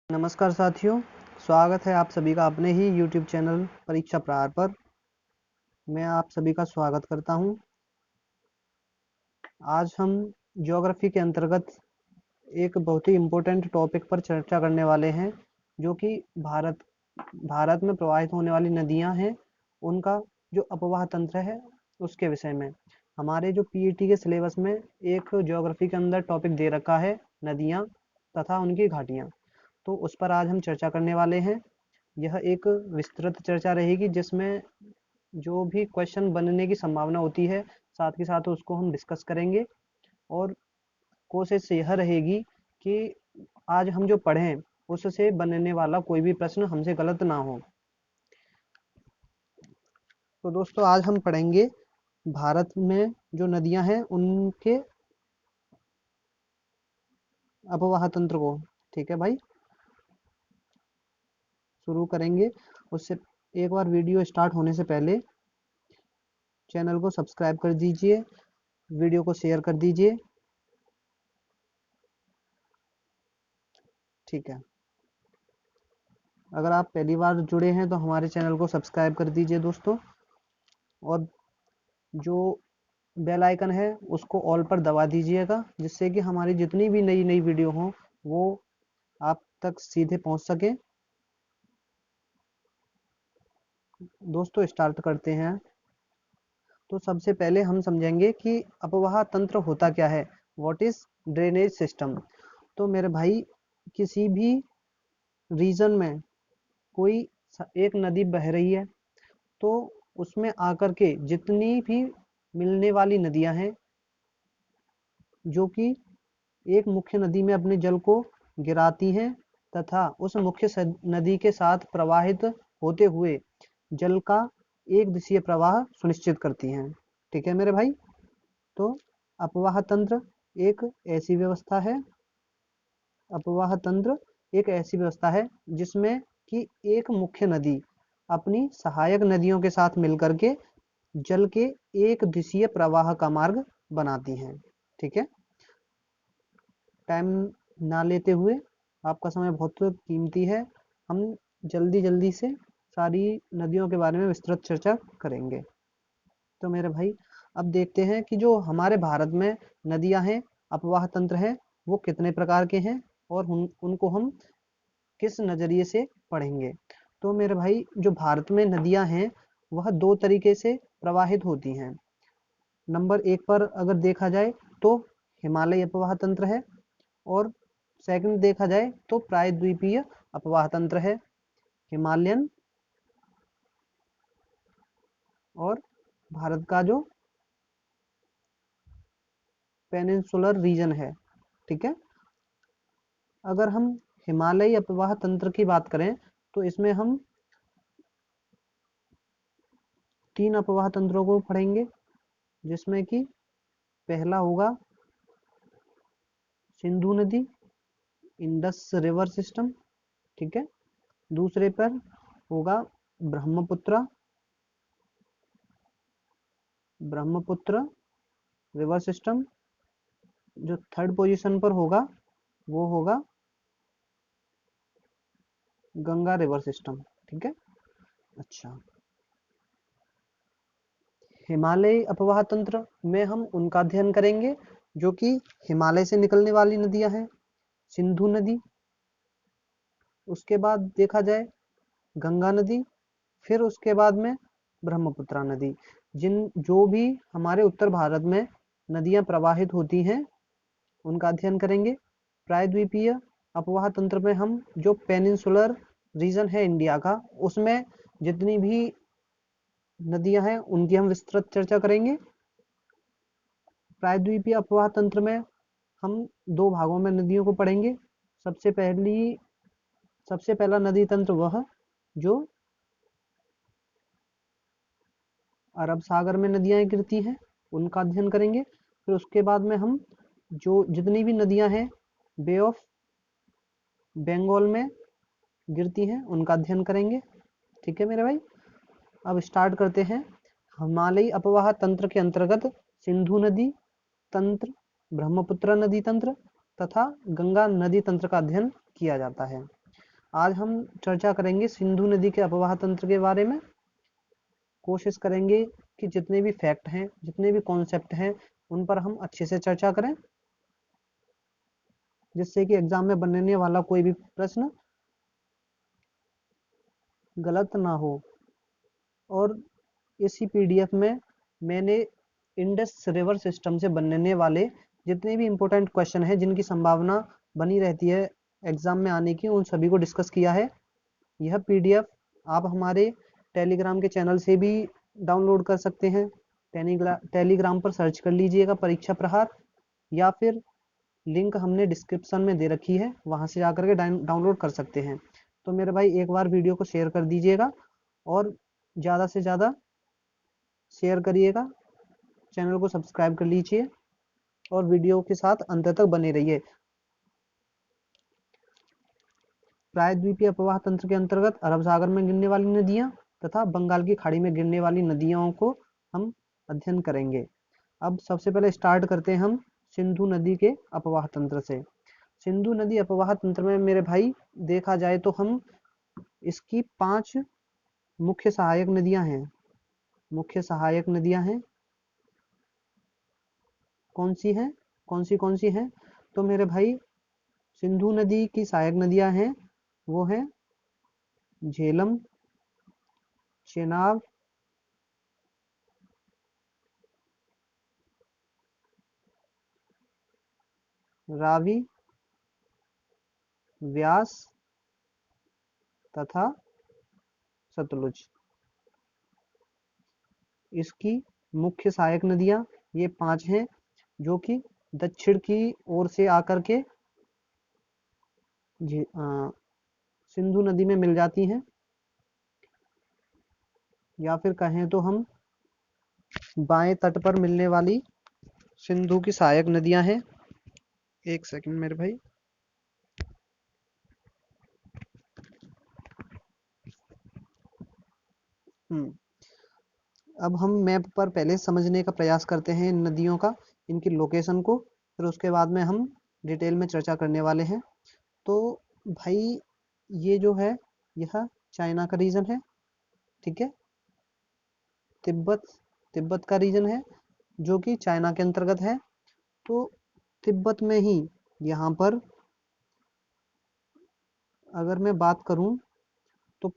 नमस्कार साथियों, स्वागत है आप सभी का अपने ही YouTube चैनल परीक्षा प्रहार पर। मैं आप सभी का स्वागत करता हूं। आज हम ज्योग्राफी के अंतर्गत एक बहुत ही इम्पोर्टेंट टॉपिक पर चर्चा करने वाले हैं, जो कि भारत में प्रवाहित होने वाली नदियां हैं, उनका जो अपवाह तंत्र है उसके विषय में। हमारे जो पीईटी के सिलेबस में एक ज्योग्राफी के अंदर टॉपिक दे रखा है, नदियां तथा उनकी घाटियां। तो उस पर आज हम चर्चा करने वाले हैं। यह एक विस्तृत चर्चा रहेगी, जिसमें जो भी क्वेश्चन बनने की संभावना होती है, साथ ही साथ उसको हम डिस्कस करेंगे। और कोशिश यह रहेगी कि आज हम जो पढ़ें उससे बनने वाला कोई भी प्रश्न हमसे गलत ना हो। तो दोस्तों, आज हम पढ़ेंगे भारत में जो नदियां हैं उनके अपवाह तंत्र को। ठीक है भाई, शुरू करेंगे। उससे एक बार वीडियो स्टार्ट होने से पहले चैनल को सब्सक्राइब कर दीजिए, वीडियो को शेयर कर दीजिए। ठीक है, अगर आप पहली बार जुड़े हैं तो हमारे चैनल को सब्सक्राइब कर दीजिए दोस्तों, और जो बेल आइकन है उसको ऑल पर दबा दीजिएगा, जिससे कि हमारी जितनी भी नई नई वीडियो हो वो आप तक सीधे पहुंच सके। दोस्तों, स्टार्ट करते हैं। तो सबसे पहले हम समझेंगे कि अपवाह तंत्र होता क्या है, व्हाट इज ड्रेनेज सिस्टम। तो मेरे भाई, किसी भी रीजन में कोई एक नदी बह रही है, तो उसमें आकर के जितनी भी मिलने वाली नदियां हैं, जो कि एक मुख्य नदी में अपने जल को गिराती हैं तथा उस मुख्य नदी के साथ प्रवाहित होते हुए जल का एक दिशीय प्रवाह सुनिश्चित करती हैं। ठीक है मेरे भाई। तो अपवाह तंत्र एक ऐसी व्यवस्था है अपवाह तंत्र एक ऐसी व्यवस्था है जिसमें कि एक मुख्य नदी अपनी सहायक नदियों के साथ मिलकर के जल के एक दिशीय प्रवाह का मार्ग बनाती हैं। ठीक है, टाइम ना लेते हुए, आपका समय बहुत कीमती है, हम जल्दी जल्दी से सारी नदियों के बारे में विस्तृत चर्चा करेंगे। तो मेरे भाई, अब देखते हैं कि जो हमारे भारत में नदियां हैं, अपवाह तंत्र है, वो कितने प्रकार के हैं और उनको हम किस नज़रिए से पढ़ेंगे। तो मेरे भाई, जो भारत में नदियां हैं वह दो तरीके से प्रवाहित होती हैं। नंबर एक पर अगर देखा जाए तो हिमालय अपवाह तंत्र है, और सेकंड देखा जाए तो प्रायद्वीपीय अपवाह तंत्र है। हिमालयन और भारत का जो पेनिनसुलर रीजन है। ठीक है, अगर हम हिमालयी अपवाह तंत्र की बात करें तो इसमें हम तीन अपवाह तंत्रों को पढ़ेंगे, जिसमें कि पहला होगा सिंधु नदी, इंडस रिवर सिस्टम। ठीक है, दूसरे पर होगा ब्रह्मपुत्र ब्रह्मपुत्र रिवर सिस्टम। जो थर्ड पोजीशन पर होगा वो होगा गंगा रिवर सिस्टम। ठीक है, अच्छा। हिमालय अपवाह तंत्र में हम उनका अध्ययन करेंगे जो कि हिमालय से निकलने वाली नदियां हैं। सिंधु नदी, उसके बाद देखा जाए गंगा नदी, फिर उसके बाद में ब्रह्मपुत्र नदी। जो भी हमारे उत्तर भारत में नदियां प्रवाहित होती हैं उनका अध्ययन करेंगे। प्रायद्वीपीय अपवाह तंत्र में हम जो पेनिनसुलर रीजन है इंडिया का, उसमें जितनी भी नदियां हैं उनकी हम विस्तृत चर्चा करेंगे। प्रायद्वीपीय अपवाह तंत्र में हम दो भागों में नदियों को पढ़ेंगे। सबसे पहला नदी तंत्र वह जो अरब सागर में नदियां गिरती हैं, उनका अध्ययन करेंगे। फिर उसके बाद में हम जो जितनी भी नदियां हैं बे ऑफ बंगाल में गिरती हैं उनका अध्ययन करेंगे। ठीक है मेरे भाई, अब स्टार्ट करते हैं। हिमालयी अपवाह तंत्र के अंतर्गत सिंधु नदी तंत्र, ब्रह्मपुत्र नदी तंत्र तथा गंगा नदी तंत्र का अध्ययन किया जाता है। आज हम चर्चा करेंगे सिंधु नदी के अपवाह तंत्र के बारे में। कोशिश करेंगे कि जितने भी फैक्ट हैं, जितने भी कॉन्सेप्ट हैं, उन पर हम अच्छे से चर्चा करें, जिससे कि एग्जाम में बनने वाला कोई भी प्रश्न गलत ना हो। और इसी पीडीएफ में मैंने इंडस रिवर सिस्टम से बनने वाले जितने भी इम्पोर्टेंट क्वेश्चन हैं, जिनकी संभावना बनी रहती है एग्जाम में आने की, उन सभी को डिस्कस किया है। यह पीडीएफ आप हमारे टेलीग्राम के चैनल से भी डाउनलोड कर सकते हैं। टेलीग्राम पर सर्च कर लीजिएगा परीक्षा प्रहार, या फिर लिंक हमने डिस्क्रिप्शन में दे रखी है, वहां से जाकर के डाउनलोड कर सकते हैं। तो मेरे भाई एक बार वीडियो को शेयर कर दीजिएगा और ज़्यादा से ज़्यादा शेयर करिएगा। चैनल को सब्सक्राइब कर लीजिए और वीडियो के साथ अंत तक बने रहिए। प्रायद्वीपीय अपवाह तंत्र के अंतर्गत अरब सागर में गिरने वाली नदियां तथा बंगाल की खाड़ी में गिरने वाली नदियों को हम अध्ययन करेंगे। अब सबसे पहले स्टार्ट करते हैं हम सिंधु नदी के अपवाह तंत्र से। सिंधु नदी अपवाह तंत्र में मेरे भाई देखा जाए तो हम इसकी 5 मुख्य सहायक नदियां हैं। मुख्य सहायक नदियां हैं कौन सी हैं, कौन सी हैं? तो मेरे भाई सिंधु नदी की सहायक नदियां हैं, वो हैं झेलम, चेनाब, रावी, व्यास तथा सतलुज। इसकी मुख्य सहायक नदियां ये 5 हैं, जो कि दक्षिण की ओर से आकर के सिंधु नदी में मिल जाती हैं, या फिर कहें तो हम बाएं तट पर मिलने वाली सिंधु की सहायक नदियां हैं। एक सेकंड मेरे भाई। अब हम मैप पर पहले समझने का प्रयास करते हैं इन नदियों का, इनकी लोकेशन को, फिर उसके बाद में हम डिटेल में चर्चा करने वाले हैं। तो भाई ये जो है यह चाइना का रीजन है, ठीक है। तिब्बत तिब्बत का रीजन है, जो कि चाइना के अंतर्गत है। तो तिब्बत में ही यहाँ पर अगर मैं बात करूं तो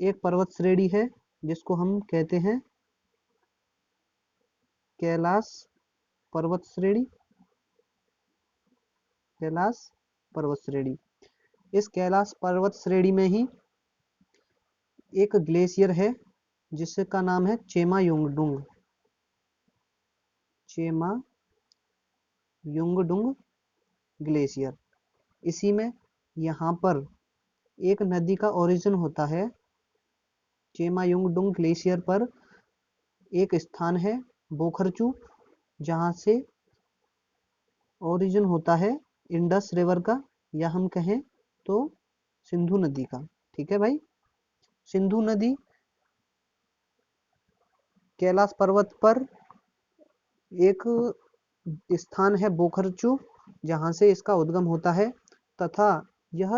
एक पर्वत श्रेणी है जिसको हम कहते हैं कैलाश पर्वत श्रेणी। कैलाश पर्वत श्रेणी, इस कैलाश पर्वत श्रेणी में ही एक ग्लेशियर है जिसका नाम है चेमा युंगडुंग। चेमा युंगडुंग ग्लेशियर। इसी में यहाँ पर एक नदी का ओरिजिन होता है। चेमा युंगडुंग ग्लेशियर पर एक स्थान है बोखरचू, जहाँ से ओरिजिन होता है इंडस रिवर का, या हम कहें तो सिंधु नदी का, ठीक है भाई। सिंधु नदी कैलाश पर्वत पर एक स्थान है बोखरचू, जहाँ से इसका उद्गम होता है, तथा यह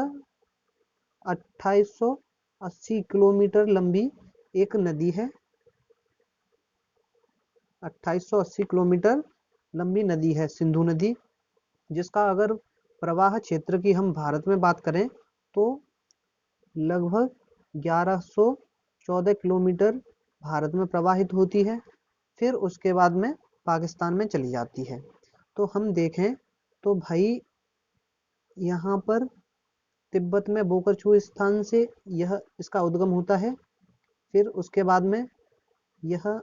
2880 किलोमीटर लंबी एक नदी है। 2880 किलोमीटर लंबी नदी है सिंधु नदी, जिसका अगर प्रवाह क्षेत्र की हम भारत में बात करें तो लगभग 1114 किलोमीटर भारत में प्रवाहित होती है, फिर उसके बाद में पाकिस्तान में चली जाती है। तो हम देखें तो भाई यहाँ पर तिब्बत में बोकरछू स्थान से यह इसका उद्गम होता है, फिर उसके बाद में यह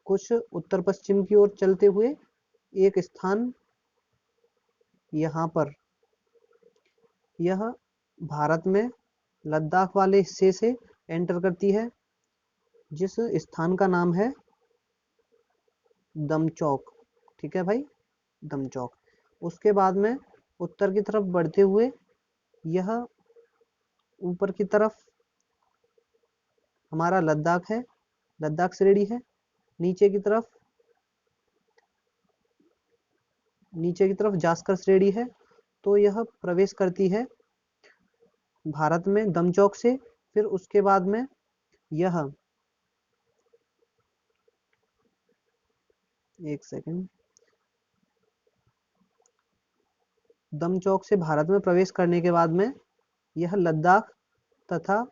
कुछ उत्तर पश्चिम की ओर चलते हुए एक स्थान यहाँ पर यह भारत में लद्दाख वाले हिस्से से एंटर करती है, जिस स्थान का नाम है दमचौक, ठीक है भाई, दमचौक। उसके बाद में उत्तर की तरफ बढ़ते हुए यह ऊपर की तरफ हमारा लद्दाख है, लद्दाख श्रेणी है। नीचे की तरफ जास्कर श्रेणी है। तो यह प्रवेश करती है भारत में दमचौक से, फिर उसके बाद में यह, एक सेकंड, दमचौक से भारत में प्रवेश करने के बाद में यह लद्दाख तथा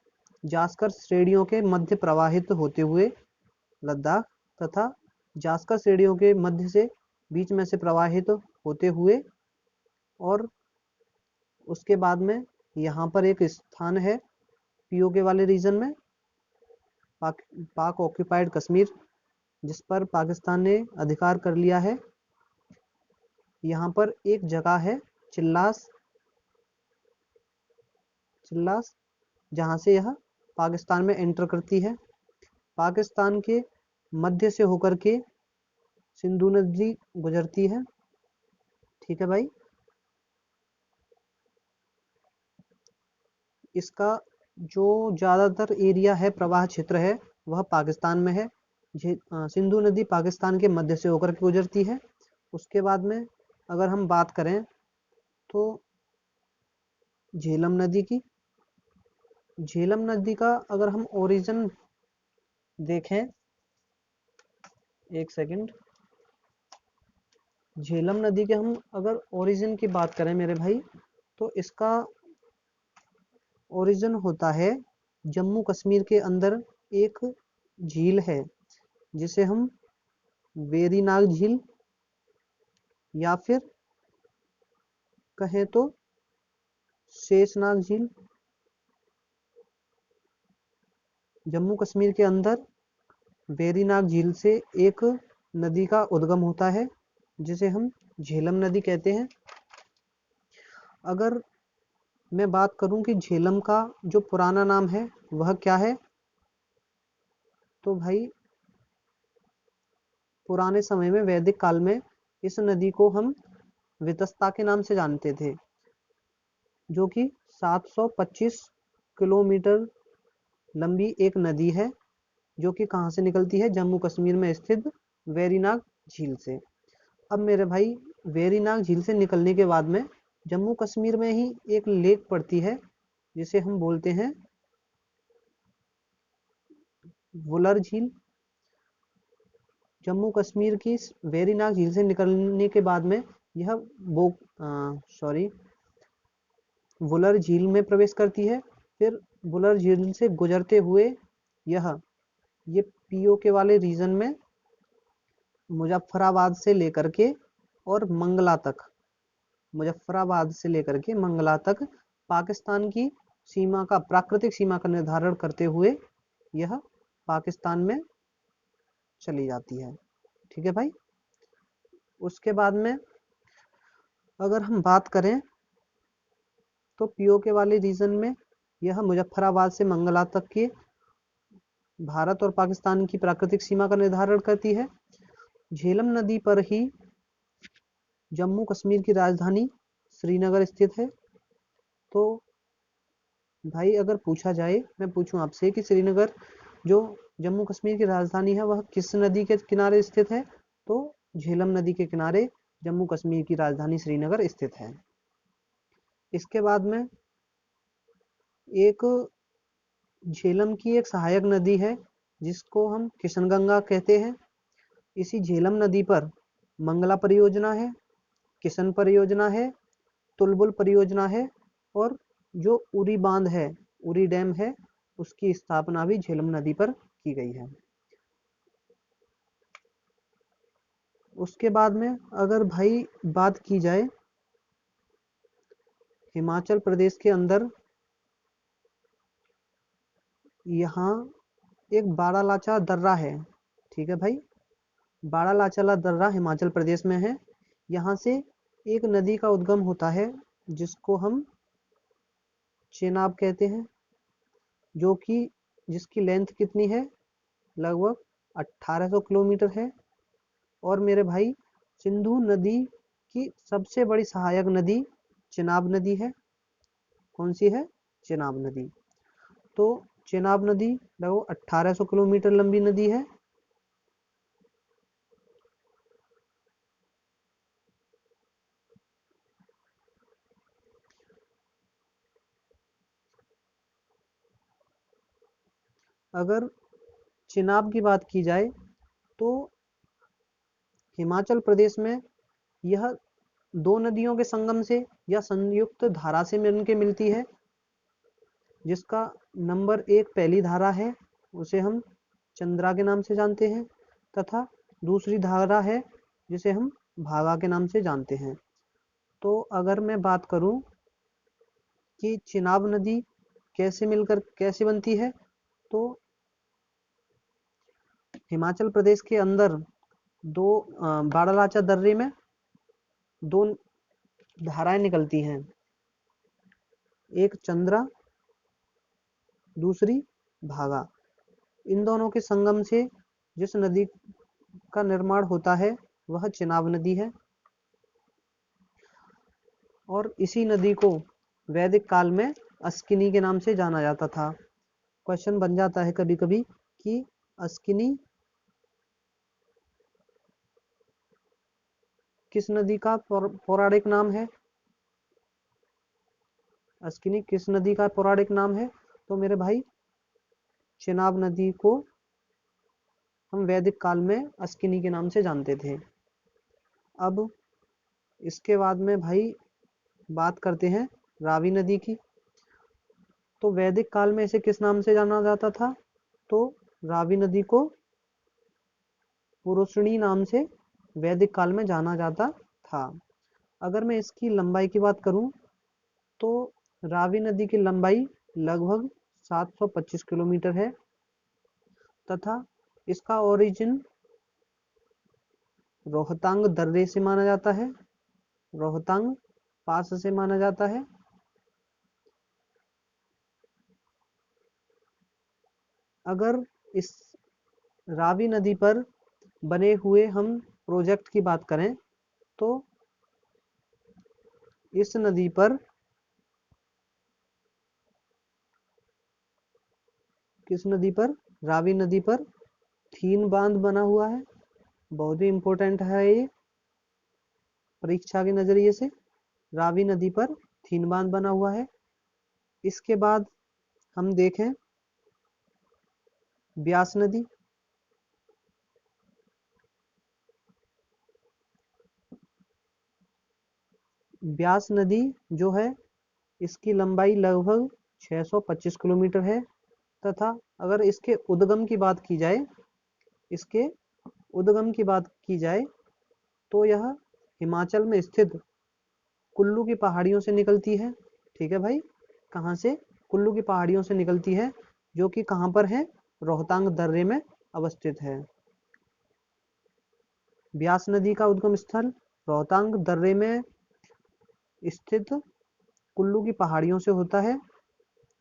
जास्कर श्रेणियों के मध्य प्रवाहित होते हुए, लद्दाख तथा जास्कर श्रेणियों के मध्य से बीच में से प्रवाहित होते हुए, और उसके बाद में यहाँ पर एक स्थान है पीओके वाले रीजन में, पाक ऑक्यूपाइड कश्मीर, जिस पर पाकिस्तान ने अधिकार कर लिया है। यहाँ पर एक जगह है चिल्लास, चिल्लास, जहाँ से यह पाकिस्तान में एंटर करती है। पाकिस्तान के मध्य से होकर के सिंधु नदी गुजरती है। ठीक है भाई, इसका जो ज़्यादातर एरिया है, प्रवाह क्षेत्र है, वह पाकिस्तान में है। सिंधु नदी पाकिस्तान के मध्य से होकर के गुजरती है। उसके बाद में अगर हम बात करें तो झेलम नदी की, झेलम नदी का अगर हम ओरिजिन देखें, एक सेकंड, झेलम नदी के हम अगर ओरिजिन की बात करें मेरे भाई, तो इसका ओरिजिन होता है जम्मू कश्मीर के अंदर एक झील है जिसे हम वेरीनाग झील या फिर कहें तो शेषनाग झील, जम्मू कश्मीर के अंदर वेरीनाग झील से एक नदी का उद्गम होता है जिसे हम झेलम नदी कहते हैं। अगर मैं बात करूं कि झेलम का जो पुराना नाम है वह क्या है, तो भाई पुराने समय में वैदिक काल में इस नदी को हम वितस्ता के नाम से जानते थे, जो कि 725 किलोमीटर लंबी एक नदी है, जो कि कहाँ से निकलती है, जम्मू कश्मीर में स्थित वेरीनाग झील से। अब मेरे भाई वेरीनाग झील से निकलने के बाद में जम्मू कश्मीर में ही एक लेक पड़ती है जिसे हम बोलते हैं वुलर झील। जम्मू कश्मीर की वेरीनाग झील से निकलने के बाद में यह वो सॉरी वुलर झील में प्रवेश करती है। फिर वुलर झील से गुजरते हुए ये पीओके वाले रीजन में मुजफ्फराबाद से लेकर के और मंगला तक, मुजफ्फराबाद से लेकर के मंगला तक पाकिस्तान की सीमा का, प्राकृतिक सीमा का निर्धारण करते हुए यह पाकिस्तान में चली जाती है। ठीक है भाई, उसके बाद में अगर हम बात करें तो पीओके वाले रीजन में यह मुजफ्फराबाद से मंगला तक की भारत और पाकिस्तान की प्राकृतिक सीमा का निर्धारण करती है। झेलम नदी पर ही जम्मू कश्मीर की राजधानी श्रीनगर स्थित है। तो भाई अगर पूछा जाए, मैं पूछूं आपसे कि श्रीनगर जो जम्मू कश्मीर की राजधानी है वह किस नदी के किनारे स्थित है, तो झेलम नदी के किनारे जम्मू कश्मीर की राजधानी श्रीनगर स्थित है। इसके बाद में एक झेलम की एक सहायक नदी है जिसको हम किशनगंगा कहते हैं। इसी झेलम नदी पर मंगला परियोजना है, किशन परियोजना है, तुलबुल परियोजना है, और जो उरी बांध है, उरी डैम है, उसकी स्थापना भी झेलम नदी पर की गई है। उसके बाद में अगर भाई बात की जाए हिमाचल प्रदेश के अंदर, यहाँ एक बारालाचा दर्रा है। ठीक है भाई, बारालाचा दर्रा हिमाचल प्रदेश में है। यहाँ से एक नदी का उद्गम होता है जिसको हम चेनाब कहते हैं, जो कि जिसकी लेंथ कितनी है, लगभग 1800 किलोमीटर है। और मेरे भाई सिंधु नदी की सबसे बड़ी सहायक नदी चेनाब नदी है। कौन सी है? चेनाब नदी। तो चेनाब नदी लगभग 1800 किलोमीटर लंबी नदी है। अगर चिनाब की बात की जाए तो हिमाचल प्रदेश में यह दो नदियों के संगम से या संयुक्त धारा से मिलती है, जिसका नंबर एक पहली धारा है, उसे हम चंद्रा के नाम से जानते हैं, तथा दूसरी धारा है जिसे हम भागा के नाम से जानते हैं। तो अगर मैं बात करूं कि चिनाब नदी कैसे बनती है, तो हिमाचल प्रदेश के अंदर बारालाचा दर्रे में दो धाराएं निकलती हैं, एक चंद्रा, दूसरी भागा। इन दोनों के संगम से जिस नदी का निर्माण होता है वह चिनाब नदी है, और इसी नदी को वैदिक काल में अस्किनी के नाम से जाना जाता था। क्वेश्चन बन जाता है कभी कभी कि अस्किनी किस नदी का पौराणिक नाम है। अस्किनी किस नदी का पौराणिक नाम है? तो मेरे भाई चिनाब नदी को हम वैदिक काल में अस्किनी के नाम से जानते थे। अब इसके बाद में भाई बात करते हैं रावी नदी की। तो वैदिक काल में इसे किस नाम से जाना जाता था? तो रावी नदी को पुरुषणी नाम से वैदिक काल में जाना जाता था। अगर मैं इसकी लंबाई की बात करूं तो रावी नदी की लंबाई लगभग 725 किलोमीटर है, तथा इसका ओरिजिन रोहतांग दर्रे से माना जाता है, रोहतांग पास से माना जाता है। अगर इस रावी नदी पर बने हुए हम प्रोजेक्ट की बात करें तो इस नदी पर रावी नदी पर थीन बांध बना हुआ है। बहुत ही इंपॉर्टेंट है ये परीक्षा के नजरिए से। रावी नदी पर थीन बांध बना हुआ है। इसके बाद हम देखें ब्यास नदी। ब्यास नदी जो है इसकी लंबाई लगभग 625 किलोमीटर है, तथा अगर इसके उद्गम की बात की जाए तो यह हिमाचल में स्थित कुल्लू की पहाड़ियों से निकलती है। ठीक है भाई, कहाँ से? कुल्लू की पहाड़ियों से निकलती है, जो कि कहाँ पर है? रोहतांग दर्रे में अवस्थित है। ब्यास नदी का उद्गम स्थल रोहतांग दर्रे में स्थित कुल्लू की पहाड़ियों से होता है।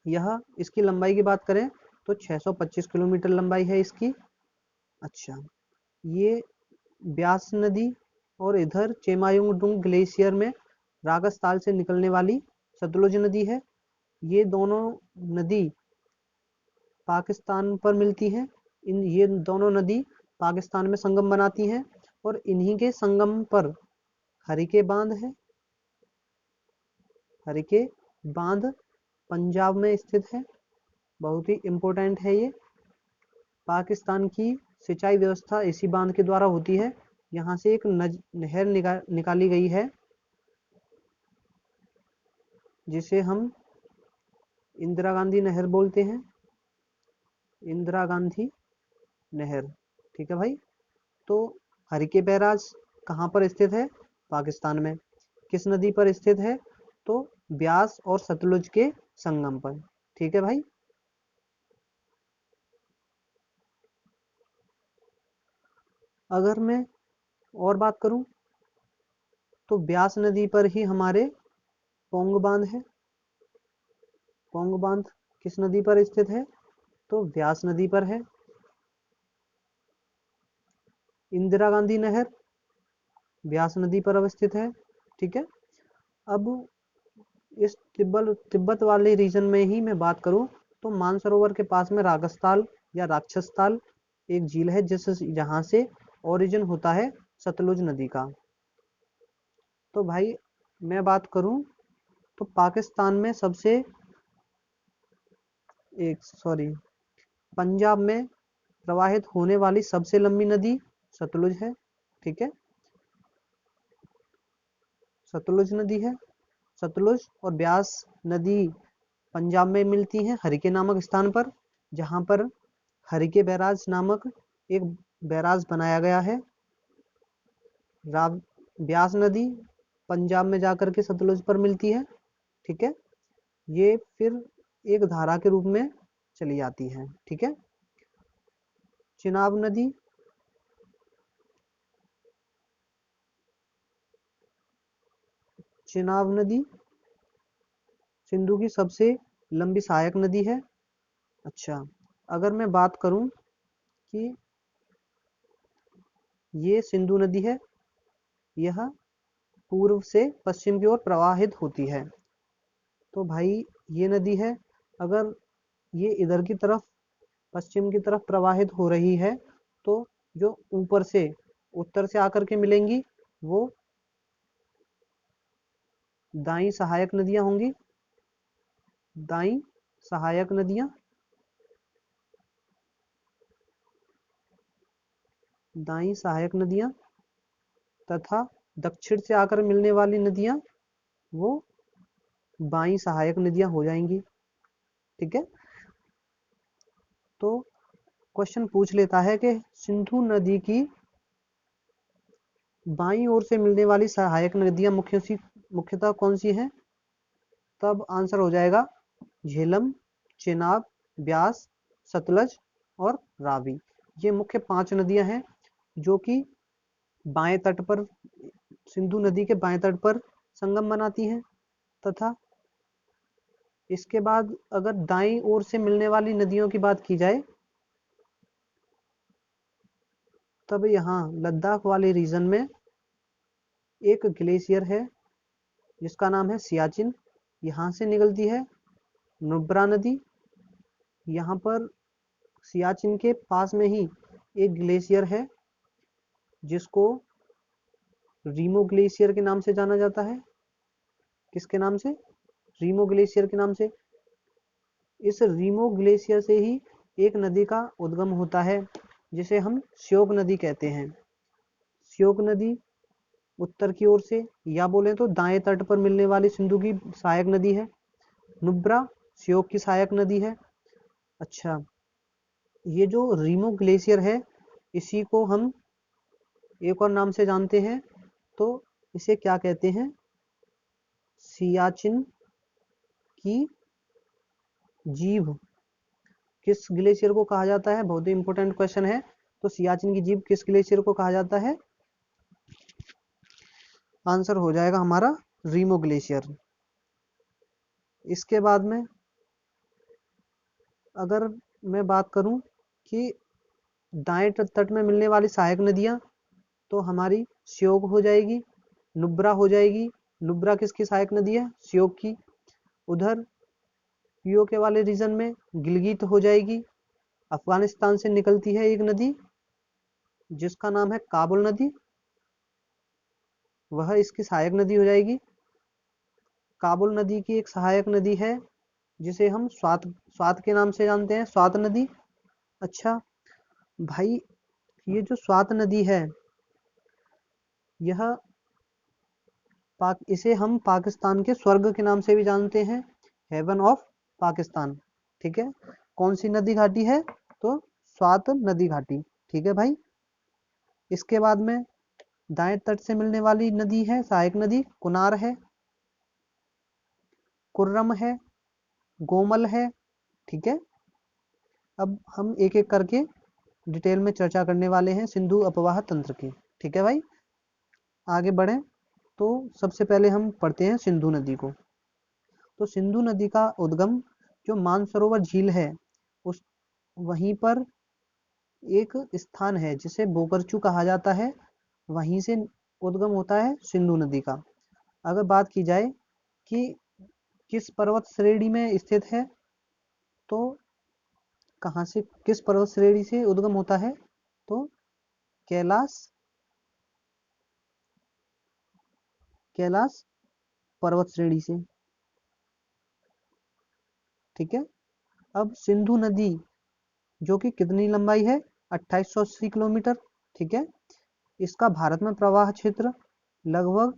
यह इसकी लंबाई की बात करें तो 625 किलोमीटर लंबाई है इसकी। अच्छा, ये ब्यास नदी और इधर चेमायुंगडुंग ग्लेशियर में रागस्थाल से निकलने वाली सतलुज नदी है। ये दोनों नदी पाकिस्तान पर मिलती हैं। ये दोनों नदी पाकिस्तान में संगम बनाती हैं, और इन्हीं के संगम पर हरिके बांध है। हरिके बांध पंजाब में स्थित है, बहुत ही इम्पोर्टेंट है ये। पाकिस्तान की सिंचाई व्यवस्था इसी बांध के द्वारा होती है। यहाँ से एक नहर निकाली गई है, जिसे हम इंदिरा गांधी नहर बोलते हैं। इंदिरा गांधी नहर। ठीक है भाई। तो हरिके बैराज कहाँ पर स्थित है? पाकिस्तान में। किस नदी पर स्थित है? तो ब्यास और सतलुज के संगम पर। ठीक है भाई। अगर मैं और बात करूं तो ब्यास नदी पर ही हमारे पोंग बांध है। पोंग बांध किस नदी पर स्थित है? तो ब्यास नदी पर है। इंदिरा गांधी नहर ब्यास नदी पर अवस्थित है। ठीक है। अब इस तिब्बत वाले रीजन में ही मैं बात करूं तो मानसरोवर के पास में रागस्थाल या राक्षसताल एक झील है, जहां से ओरिजिन होता है सतलुज नदी का। तो भाई मैं बात करूं तो पाकिस्तान में सबसे एक सॉरी पंजाब में प्रवाहित होने वाली सबसे लंबी नदी सतलुज है। ठीक है, सतलुज नदी है। सतलुज और ब्यास नदी पंजाब में मिलती हैं हरिके नामक स्थान पर, जहां पर हरिके बैराज नामक एक बैराज बनाया गया है। ब्यास नदी पंजाब में जाकर के सतलुज पर मिलती है। ठीक है, ये फिर एक धारा के रूप में चली जाती है। ठीक है, चिनाब नदी चिनाब नदी सिंधु की सबसे लंबी सहायक नदी है। अच्छा, अगर मैं बात करूं कि ये सिंधु नदी है, यह पूर्व से पश्चिम की ओर प्रवाहित होती है। तो भाई ये नदी है, अगर ये इधर की तरफ पश्चिम की तरफ प्रवाहित हो रही है, तो जो ऊपर से उत्तर से आकर के मिलेंगी वो दाई सहायक नदियां होंगी। दाई सहायक नदियां, दाई सहायक नदियां तथा दक्षिण से आकर मिलने वाली नदियां वो बाई सहायक नदियां हो जाएंगी। ठीक है, तो क्वेश्चन पूछ लेता है कि सिंधु नदी की बाईं ओर से मिलने वाली सहायक नदियां मुख्यतः कौन सी हैं? तब आंसर हो जाएगा झेलम, चेनाब, ब्यास, सतलज और रावी। ये मुख्य 5 नदियां हैं जो कि बाएं तट पर, सिंधु नदी के बाएं तट पर संगम बनाती हैं। तथा इसके बाद अगर दाईं ओर से मिलने वाली नदियों की बात की जाए, तब यहाँ लद्दाख वाले रीजन में एक ग्लेशियर है जिसका नाम है सियाचिन। यहाँ से निकलती है नुब्रा नदी। यहाँ पर सियाचिन के पास में ही एक ग्लेशियर है जिसको रीमो ग्लेशियर के नाम से जाना जाता है। किसके नाम से? रीमो ग्लेशियर के नाम से। इस रीमो ग्लेशियर से ही एक नदी का उद्गम होता है जिसे हम श्योक नदी कहते हैं। श्योक नदी उत्तर की ओर से, या बोले तो दाएं तट पर मिलने वाली सिंधु की सहायक नदी है। नुब्रा श्योक की सहायक नदी है। अच्छा, ये जो रीमो ग्लेशियर है इसी को हम एक और नाम से जानते हैं, तो इसे क्या कहते हैं? सियाचिन की जीभ किस ग्लेशियर को कहा जाता है? बहुत ही इंपॉर्टेंट क्वेश्चन है। तो सियाचिन की जीभ किस ग्लेशियर को कहा जाता है? आंसर हो जाएगा हमारा रीमो ग्लेशियर। इसके बाद में अगर मैं बात करूं कि दाएं तट में मिलने वाली सहायक नदियां, तो हमारी श्योक हो जाएगी, नुब्रा हो जाएगी। नुब्रा किसकी सहायक नदी है? श्योक की। उधर पीओके वाले रीजन में गिलगित हो जाएगी। अफगानिस्तान से निकलती है एक नदी जिसका नाम है काबुल नदी, वह इसकी सहायक नदी हो जाएगी। काबुल नदी की एक सहायक नदी है जिसे हम स्वात स्वात के नाम से जानते हैं, स्वात नदी। अच्छा भाई, ये जो स्वात नदी है यह इसे हम पाकिस्तान के स्वर्ग के नाम से भी जानते हैं, हेवन ऑफ पाकिस्तान। ठीक है, कौन सी नदी घाटी है? तो स्वात नदी घाटी। ठीक है भाई, इसके बाद में दाएं तट से मिलने वाली नदी है सहायक नदी, कुनार है, कुर्रम है, गोमल है। ठीक है, अब हम एक एक करके डिटेल में चर्चा करने वाले हैं सिंधु अपवाह तंत्र की। ठीक है भाई, आगे बढ़ें तो सबसे पहले हम पढ़ते हैं सिंधु नदी को। तो सिंधु नदी का उद्गम जो मानसरोवर झील है उस वहीं पर एक स्थान है जिसे बोकरचू कहा जाता है, वहीं से उद्गम होता है सिंधु नदी का। अगर बात की जाए कि किस पर्वत श्रेणी में स्थित है, तो कहाँ से, किस पर्वत श्रेणी से उद्गम होता है? तो कैलाश कैलाश पर्वत श्रेणी से। ठीक है, अब सिंधु नदी जो कि कितनी लंबाई है, 2880 किलोमीटर। ठीक है, इसका भारत में प्रवाह क्षेत्र लगभग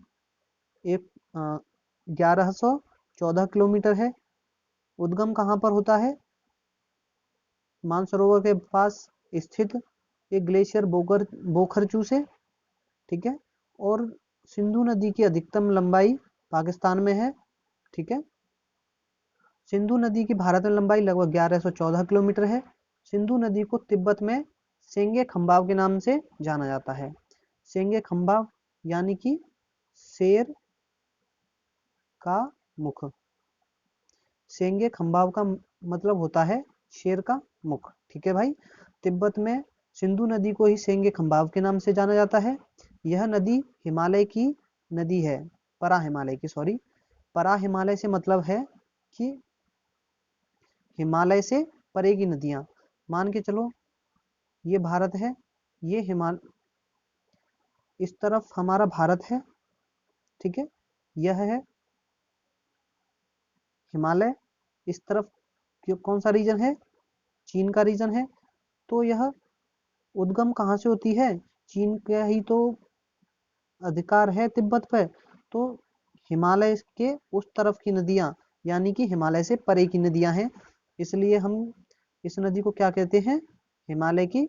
1114 किलोमीटर है। उद्गम कहाँ पर होता है, मानसरोवर के पास स्थित एक ग्लेशियर बोखरचू से। ठीक है, और सिंधु नदी की अधिकतम लंबाई पाकिस्तान में है। ठीक है, सिंधु नदी की भारत में लंबाई लगभग 1114 किलोमीटर है। सिंधु नदी को तिब्बत में सेंगे खंबाव के नाम से जाना जाता है। सेंगे खंबाव यानी कि शेर का मुख। सेंगे खंबाव का मतलब होता है शेर का मुख। ठीक है भाई, तिब्बत में सिंधु नदी को ही सेंगे खंबाव के नाम से जाना जाता है। यह नदी हिमालय की नदी है, परा हिमालय की, सॉरी, परा हिमालय से मतलब है कि हिमालय से परे की नदियां। मान के चलो ये भारत है, ये इस तरफ हमारा भारत है। ठीक है, यह है हिमालय, इस तरफ कौन सा रीजन है, चीन का रीजन है। तो यह उद्गम कहाँ से होती है, चीन का ही तो अधिकार है तिब्बत पर। तो हिमालय के उस तरफ की नदियां यानी कि हिमालय से परे की नदियां हैं, इसलिए हम इस नदी को क्या कहते हैं, हिमालय की,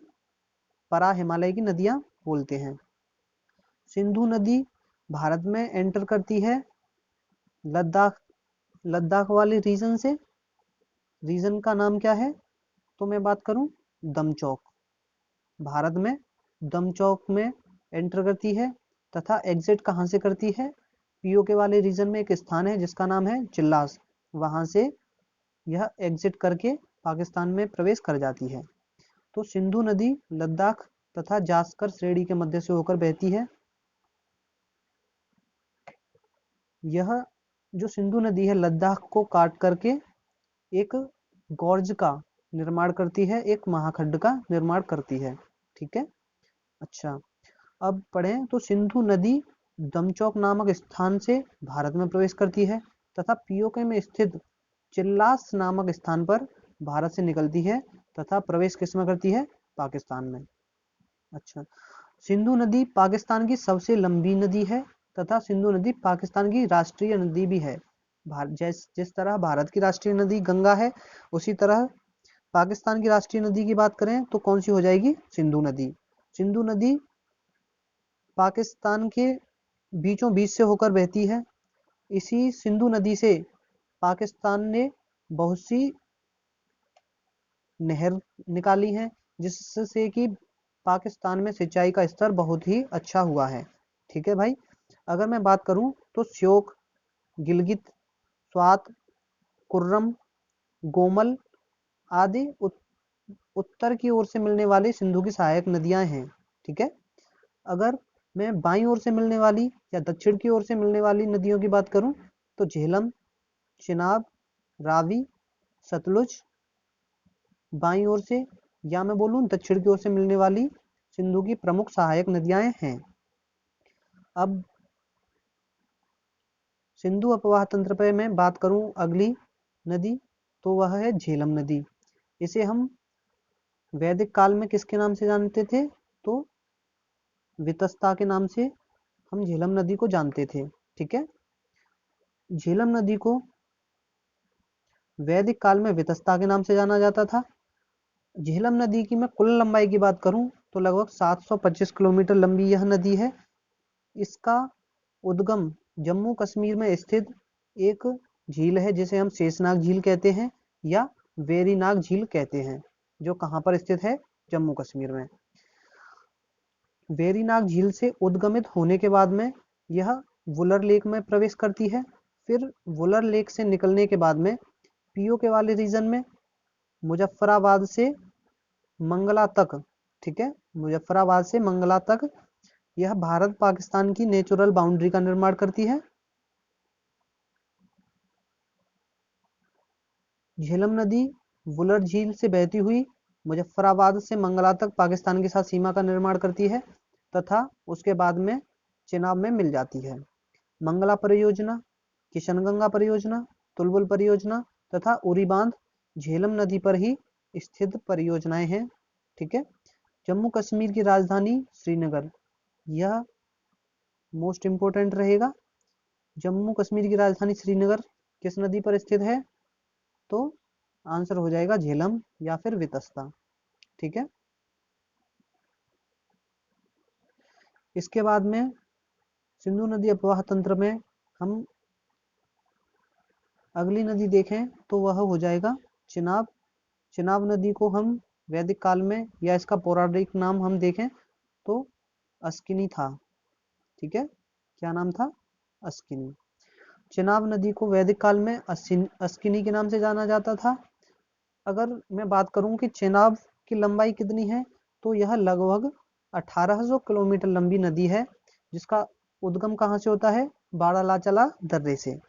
परा हिमालय की नदियां बोलते हैं। सिंधु नदी भारत में एंटर करती है लद्दाख, लद्दाख वाले रीजन से। रीजन का नाम क्या है, तो मैं बात करूं दमचौक। भारत में दमचौक में एंटर करती है तथा एग्जिट कहाँ से करती है, पीओके वाले रीजन में एक स्थान है जिसका नाम है चिल्लास, वहां से यह एग्जिट करके पाकिस्तान में प्रवेश कर जाती है। तो सिंधु नदी लद्दाख तथा जास्कर श्रेणी के मध्य से होकर बहती है। यह जो सिंधु नदी है लद्दाख को काट करके एक गॉर्ज का निर्माण करती है, एक महाखंड का निर्माण करती है। ठीक है, अच्छा, अब पढ़ें तो सिंधु नदी दमचौक नामक स्थान से भारत में प्रवेश करती है तथा पीओके में स्थित चिल्लास नामक स्थान पर भारत से निकलती है तथा प्रवेश किस में करती है, पाकिस्तान में। अच्छा, सिंधु नदी पाकिस्तान की सबसे लंबी नदी है तथा सिंधु नदी पाकिस्तान की राष्ट्रीय नदी भी है। जिस तरह भारत की राष्ट्रीय नदी गंगा है, उसी तरह पाकिस्तान की राष्ट्रीय नदी की बात करें तो कौन सी हो जाएगी, सिंधु नदी। सिंधु नदी पाकिस्तान के बीचों बीच से होकर बहती है। इसी सिंधु नदी से पाकिस्तान ने बहुत सी नहर निकाली है, जिससे कि पाकिस्तान में सिंचाई का स्तर बहुत ही अच्छा हुआ है। ठीक है भाई, अगर मैं बात करूं तो श्योक, गिलगित, स्वात, कुर्रम, गोमल आदि उत्तर की ओर से मिलने वाली सिंधु की सहायक नदियां हैं। ठीक है, अगर मैं बाईं ओर से मिलने वाली या दक्षिण की ओर से मिलने वाली नदियों की बात करूं तो झेलम, चिनाब, रावी, सतलुज बाईं ओर से, या मैं बोलूं दक्षिण की ओर से मिलने वाली सिंधु की प्रमुख सहायक नदियां हैं। अब सिंधु अपवाह तंत्र पर मैं बात करूं अगली नदी, तो वह है झेलम नदी। इसे हम वैदिक काल में किसके नाम से जानते थे, तो वितस्ता के नाम से हम झेलम नदी को जानते थे। ठीक है, झेलम नदी को वैदिक काल में वितस्ता के नाम से जाना जाता था। झेलम नदी की मैं कुल लंबाई की बात करूं तो लगभग 725 किलोमीटर लंबी यह नदी है। इसका उद्गम जम्मू कश्मीर में स्थित एक झील है जिसे हम शेषनाग झील कहते हैं या वेरीनाग झील कहते हैं, जो कहां पर स्थित है, जम्मू कश्मीर में। वेरीनाग झील से उद्गमित होने के बाद में यह वुलर लेक में प्रवेश करती है। फिर वुलर लेक से निकलने के बाद में पीओके वाले रीजन में मुजफ्फराबाद से मंगला तक, ठीक है, मुजफ्फराबाद से मंगला तक यह भारत पाकिस्तान की नेचुरल बाउंड्री का निर्माण करती है। झेलम नदी वुलर झील से बहती हुई मुजफ्फराबाद से मंगला तक पाकिस्तान के साथ सीमा का निर्माण करती है तथा उसके बाद में चिनाब में मिल जाती है। मंगला परियोजना, किशनगंगा परियोजना, तुलबुल परियोजना तथा उरी बांध झेलम नदी पर ही स्थित परियोजनाएं हैं। ठीक है, जम्मू कश्मीर की राजधानी श्रीनगर, यह मोस्ट इंपोर्टेंट रहेगा। जम्मू कश्मीर की राजधानी श्रीनगर किस नदी पर स्थित है? तो आंसर हो जाएगा झेलम या फिर वितस्ता। ठीक है, इसके बाद में सिंधु नदी अपवाह तंत्र में हम अगली नदी देखें तो वह हो जाएगा चिनाब। चिनाब नदी को हम वैदिक काल में या इसका पौराणिक नाम हम देखें तो अस्किनी था। ठीक है, क्या नाम था? अस्किनी। चिनाब नदी को वैदिक काल में अस्किनी के नाम से जाना जाता था। अगर मैं बात करूं कि चिनाब की लंबाई कितनी है, तो यह लगभग 1800 किलोमीटर लंबी नदी है, जिसका उद्गम कहाँ से होता है? बारालाचाला दर्रे से,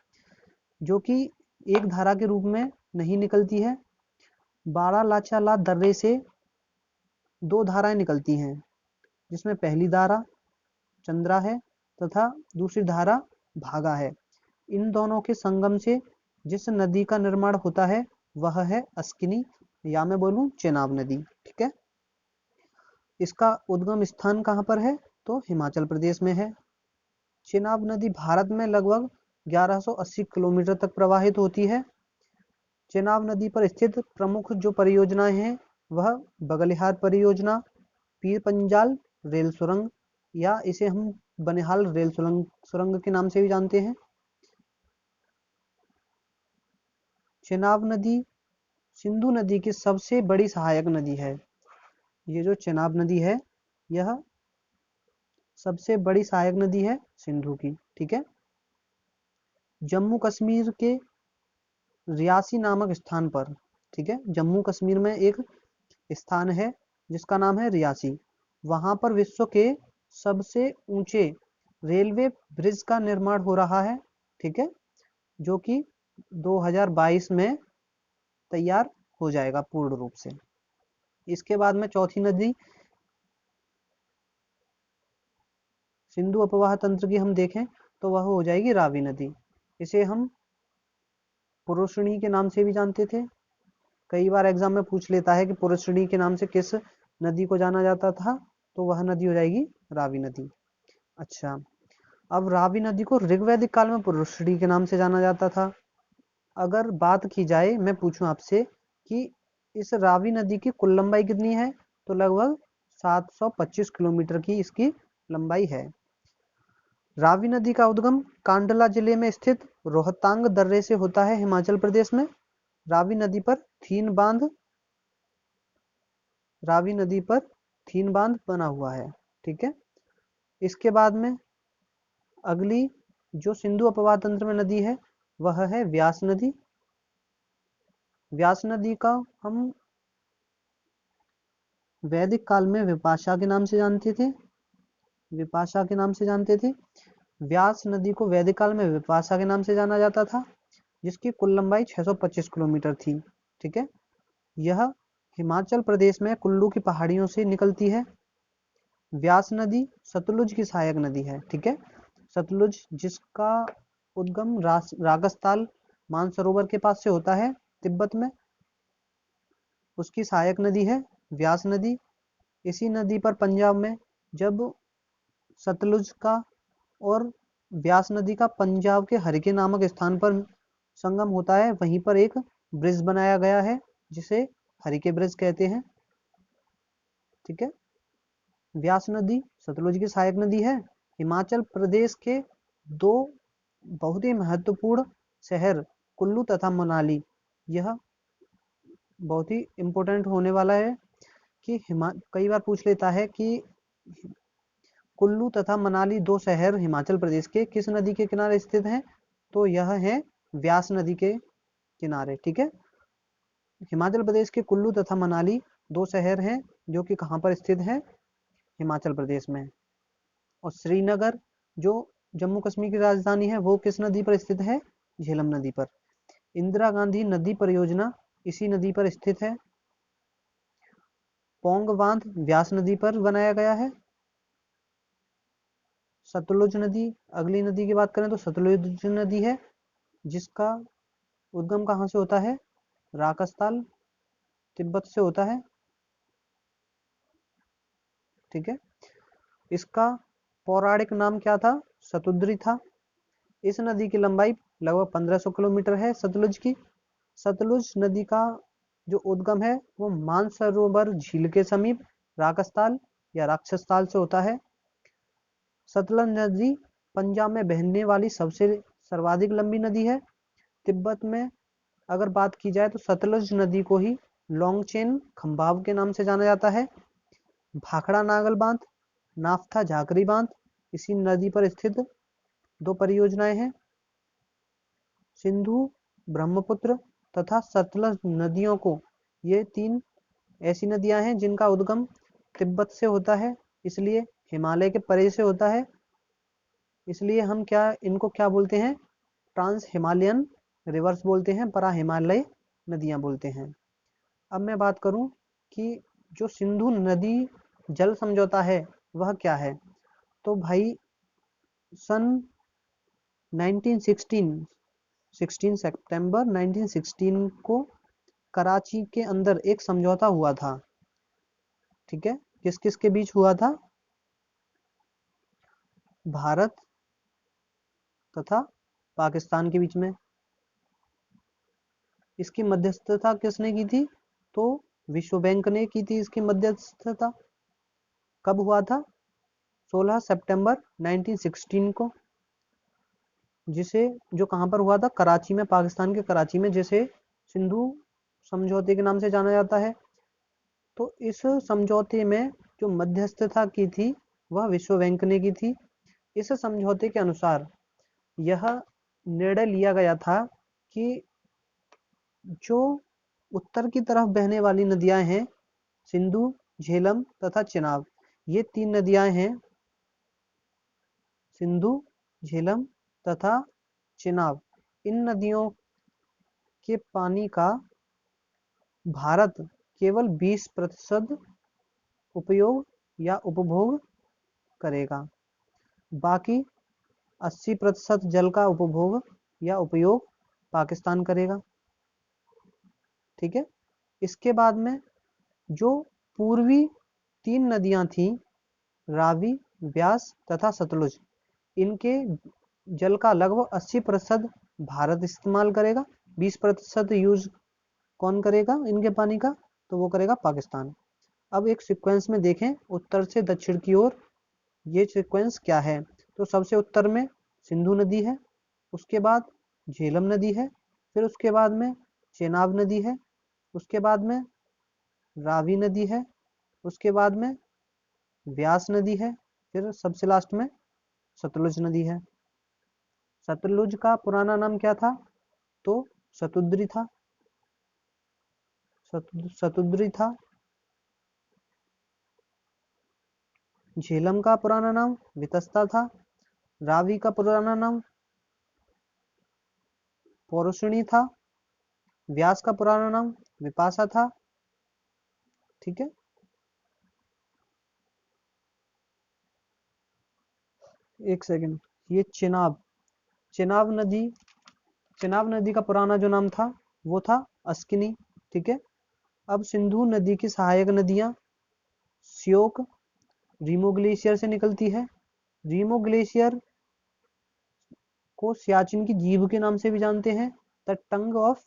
जो कि एक धारा के रूप में नहीं निकलती है। बारालाचाला दर्रे से दो धाराएं निकलती हैं, जिसमें पहली धारा चंद्रा है तथा दूसरी धारा भागा है। इन दोनों के संगम से जिस नदी का निर्माण होता है वह है अस्किनी, या मैं बोलूं चेनाब नदी। ठीक है, इसका उद्गम स्थान कहाँ पर है? तो हिमाचल प्रदेश में है। चेनाब नदी भारत में लगभग 1180 किलोमीटर तक प्रवाहित होती है। चेनाब नदी पर स्थित प्रमुख जो परियोजनाएं हैं वह बगलिहार परियोजना, पीर पंजाल रेल सुरंग, या इसे हम बनिहाल रेल सुरंग के नाम से भी जानते हैं। चेनाब नदी सिंधु नदी की सबसे बड़ी सहायक नदी है। ये जो चेनाब नदी है यह सबसे बड़ी सहायक नदी है सिंधु की। ठीक है, जम्मू कश्मीर के रियासी नामक स्थान पर, ठीक है, जम्मू कश्मीर में एक स्थान है जिसका नाम है रियासी। वहां पर विश्व के सबसे ऊंचे रेलवे ब्रिज का निर्माण हो रहा है। ठीक है, जो कि 2022 में तैयार हो जाएगा पूर्ण रूप से। इसके बाद में चौथी नदी सिंधु अपवाह तंत्र की हम देखें तो वह हो जाएगी रावी नदी। इसे हम पुरुषणी के नाम से भी जानते थे। कई बार एग्जाम में पूछ लेता है कि पुरुषणी के नाम से किस नदी को जाना जाता था, तो वह नदी हो जाएगी रावी नदी। अच्छा, अब रावी नदी को ऋग्वैदिक काल में पुरुषणी के नाम से जाना जाता था। अगर बात की जाए, मैं पूछूं आपसे कि इस रावी नदी की कुल लंबाई कितनी है, तो लगभग 725 किलोमीटर की इसकी लंबाई है। रावी नदी का उद्गम कांडला जिले में स्थित रोहतांग दर्रे से होता है, हिमाचल प्रदेश में। रावी नदी पर थीन बांध बना हुआ है। ठीक है, इसके बाद में अगली जो सिंधु अपवाह तंत्र में नदी है वह है व्यास नदी। व्यास नदी का हम वैदिक काल में विपाशा के नाम से जानते थे। व्यास नदी को वैदिक काल में विपाशा के नाम से जाना जाता था, जिसकी कुल लंबाई 625 किलोमीटर थी। ठीक है, यह हिमाचल प्रदेश में कुल्लू की पहाड़ियों से निकलती है। व्यास नदी सतलुज की सहायक नदी है। ठीक है, सतलुज जिसका उद्गम रागस्ताल मानसरोवर के पास से होता है तिब्बत में, उसकी सहायक नदी है व्यास नदी। इसी नदी पर पंजाब में जब सतलुज का और व्यास नदी का पंजाब के हरिके नामक स्थान पर संगम होता है, वहीं पर एक ब्रिज बनाया गया है जिसे हरिके ब्रिज कहते हैं। ठीक है, व्यास नदी सतलुज की सहायक नदी है। हिमाचल प्रदेश के दो बहुत ही महत्वपूर्ण शहर कुल्लू तथा मनाली, यह बहुत ही इंपॉर्टेंट होने वाला है कि कई बार पूछ लेता है कि कुल्लू तथा मनाली दो शहर हिमाचल प्रदेश के किस नदी के किनारे स्थित हैं, तो यह है व्यास नदी के किनारे। ठीक है, हिमाचल प्रदेश के कुल्लू तथा मनाली दो शहर हैं जो कि कहाँ पर स्थित है? हिमाचल प्रदेश में। और श्रीनगर जो जम्मू कश्मीर की राजधानी है वो किस नदी पर स्थित है? झेलम नदी पर। इंदिरा गांधी नदी परियोजना इसी नदी पर स्थित है। पोंग बांध व्यास नदी पर बनाया गया है। सतलुज नदी, अगली नदी की बात करें तो सतलुज नदी है जिसका उद्गम कहाँ से होता है? राकस्थाल। तिब्बत से होता है, ठीक है। इसका पौराणिक नाम क्या था? सतुद्री था। इस नदी की लंबाई लगभग 1500 किलोमीटर है सतलुज की। सतलुज नदी का जो उद्गम है वो मानसरोवर झील के समीप राकसताल या राक्षसताल से होता है। सतलज नदी पंजाब में बहने वाली सबसे सर्वाधिक लंबी नदी है। तिब्बत में अगर बात की जाए तो सतलज नदी को ही लॉन्गचेन खंबाव के नाम से जाना जाता है। भाखड़ा नागल बांध, नाफ्था झाकरी बांध इसी नदी पर स्थित दो परियोजनाएं हैं। सिंधु, ब्रह्मपुत्र तथा सतलज नदियों को, ये तीन ऐसी नदियां हैं जिनका उद्गम तिब्बत से होता है, इसलिए हिमालय के परे से होता है। इसलिए हम इनको क्या बोलते हैं? ट्रांस हिमालयन रिवर्स बोलते हैं, परा हिमालय नदियां बोलते हैं। अब मैं बात करूं कि जो सिंधु नदी जल समझौता है वह क्या है। तो भाई सन 16 सितंबर 1916 को कराची के अंदर एक समझौता हुआ था, ठीक है। किस किस के बीच हुआ था? भारत तथा पाकिस्तान के बीच में। इसकी मध्यस्थता किसने की थी? तो विश्व बैंक ने की थी इसकी मध्यस्थता। कब हुआ था? 16 सितंबर 1916 को। जिसे जो कहाँ पर हुआ था? कराची में, पाकिस्तान के कराची में, जिसे सिंधु समझौते के नाम से जाना जाता है। तो इस समझौते में जो मध्यस्थता की थी वह विश्व बैंक ने की थी। इस समझौते के अनुसार यह निर्णय लिया गया था कि जो उत्तर की तरफ बहने वाली नदियां हैं, सिंधु, झेलम तथा चेनाब, ये तीन नदियां हैं, सिंधु, झेलम तथा चेनाब। इन नदियों के पानी का भारत केवल 20% उपयोग या उपभोग करेगा। बाकी 80% जल का उपभोग या उपयोग पाकिस्तान करेगा, ठीक है। इसके बाद में जो पूर्वी तीन नदियां थी, रावी, ब्यास तथा सतलुज, इनके जल का लगभग 80% भारत इस्तेमाल करेगा। 20% यूज कौन करेगा इनके पानी का? तो वो करेगा पाकिस्तान। अब एक सीक्वेंस में देखें उत्तर से दक्षिण की ओर, ये सीक्वेंस क्या है। तो सबसे उत्तर में सिंधु नदी है, उसके बाद झेलम नदी है, फिर उसके बाद में चेनाब नदी है, उसके बाद में रावी नदी है, उसके बाद में व्यास नदी है, फिर सबसे लास्ट में सतलुज नदी है। सतलुज का पुराना नाम क्या था? तो सतुद्री था, सतुद्री था। झेलम का पुराना नाम वितस्ता था। रावी का पुराना नाम पौरुषणी था। व्यास का पुराना नाम विपाशा था, ठीक है। एक सेकंड, ये चेनाब नदी का पुराना जो नाम था वो था अस्किनी, ठीक है। अब सिंधु नदी की सहायक नदियां श्योक, रीमो ग्लेशियर से निकलती है। रीमो ग्लेशियर को सियाचिन की जीभ के नाम से भी जानते हैं, द टंग ऑफ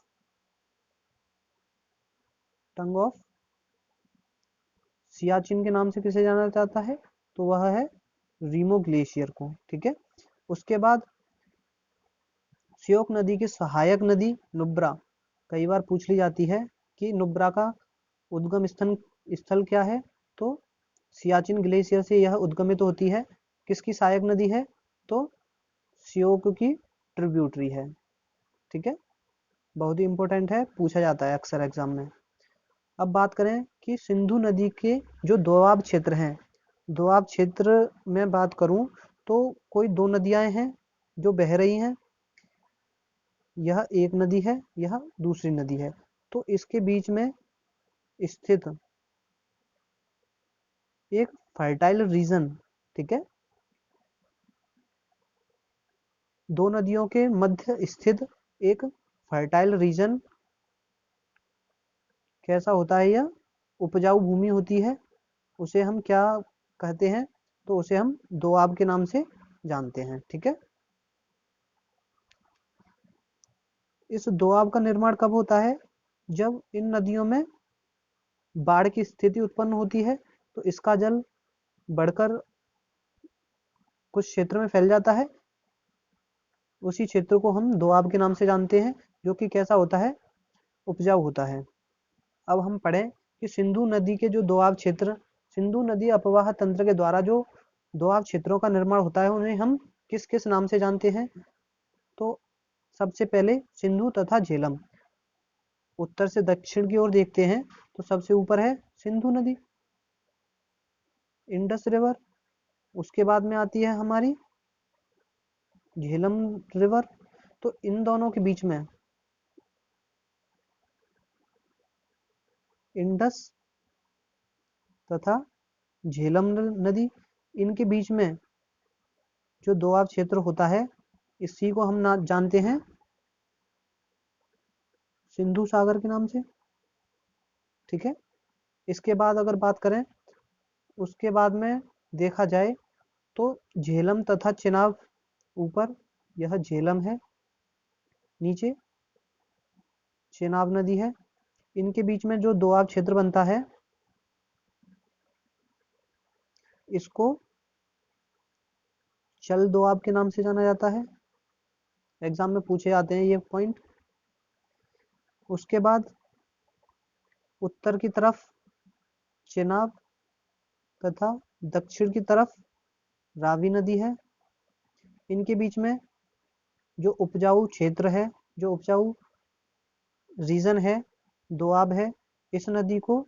सियाचिन के नाम से किसे जाना जाता है? तो वह है रीमो ग्लेशियर को, ठीक है। उसके बाद श्योक नदी की सहायक नदी नुब्रा, कई बार पूछ ली जाती है कि नुब्रा का उद्गम स्थल क्या है। तो सियाचिन ग्लेशियर से यह उद्गमित होती है। किसकी सहायक नदी है? तो श्योक की ट्रिब्यूटरी है, ठीक है। बहुत ही इंपॉर्टेंट है, पूछा जाता है अक्सर एग्जाम में। अब बात करें कि सिंधु नदी के जो दोआब क्षेत्र हैं, दोआब क्षेत्र में बात करूं तो कोई दो नदियां हैं जो बह रही हैं। यह एक नदी है, यह दूसरी नदी है। तो इसके बीच में स्थित एक फर्टाइल रीजन, ठीक है, दो नदियों के मध्य स्थित एक फर्टाइल रीजन कैसा होता है यह, उपजाऊ भूमि होती है, उसे हम क्या कहते हैं, तो उसे हम दोआब के नाम से जानते हैं। ठीक है, इस दोआब का निर्माण कब होता है, जब इन नदियों में बाढ़ की स्थिति उत्पन्न होती है, तो इसका जल बढ़कर कुछ क्षेत्र में फैल जाता है, उसी क्षेत्र को हम दोआब के नाम से जानते हैं, जो कि कैसा होता है, उपजाऊ होता है। अब हम पढ़ें कि सिंधु नदी के जो दोआब क्षेत्र, सिंधु नदी अपवाह तंत्र के द्वारा जो दोआब क्षेत्रों का निर्माण होता है, उन्हें हम किस किस नाम से जानते हैं, तो सबसे पहले सिंधु तथा झेलम। उत्तर से दक्षिण की ओर देखते हैं तो सबसे ऊपर है सिंधु नदी, इंडस रिवर, उसके बाद में आती है हमारी झेलम रिवर। तो इन दोनों के बीच में इंडस तथा झेलम नदी, इनके बीच में जो दोआब क्षेत्र होता है, इसी को हम ना जानते हैं सिंधु सागर के नाम से। ठीक है, इसके बाद अगर बात करें, उसके बाद में देखा जाए तो झेलम तथा चिनाब, ऊपर यह झेलम है, नीचे चिनाब नदी है, इनके बीच में जो दोआब क्षेत्र बनता है, इसको चल दोआब के नाम से जाना जाता है। एग्जाम में पूछे जाते हैं ये पॉइंट। उसके बाद उत्तर की तरफ चिनाब तथा दक्षिण की तरफ रावी नदी है, इनके बीच में जो उपजाऊ क्षेत्र है, जो उपजाऊ रीजन है, दोआब है, इस नदी को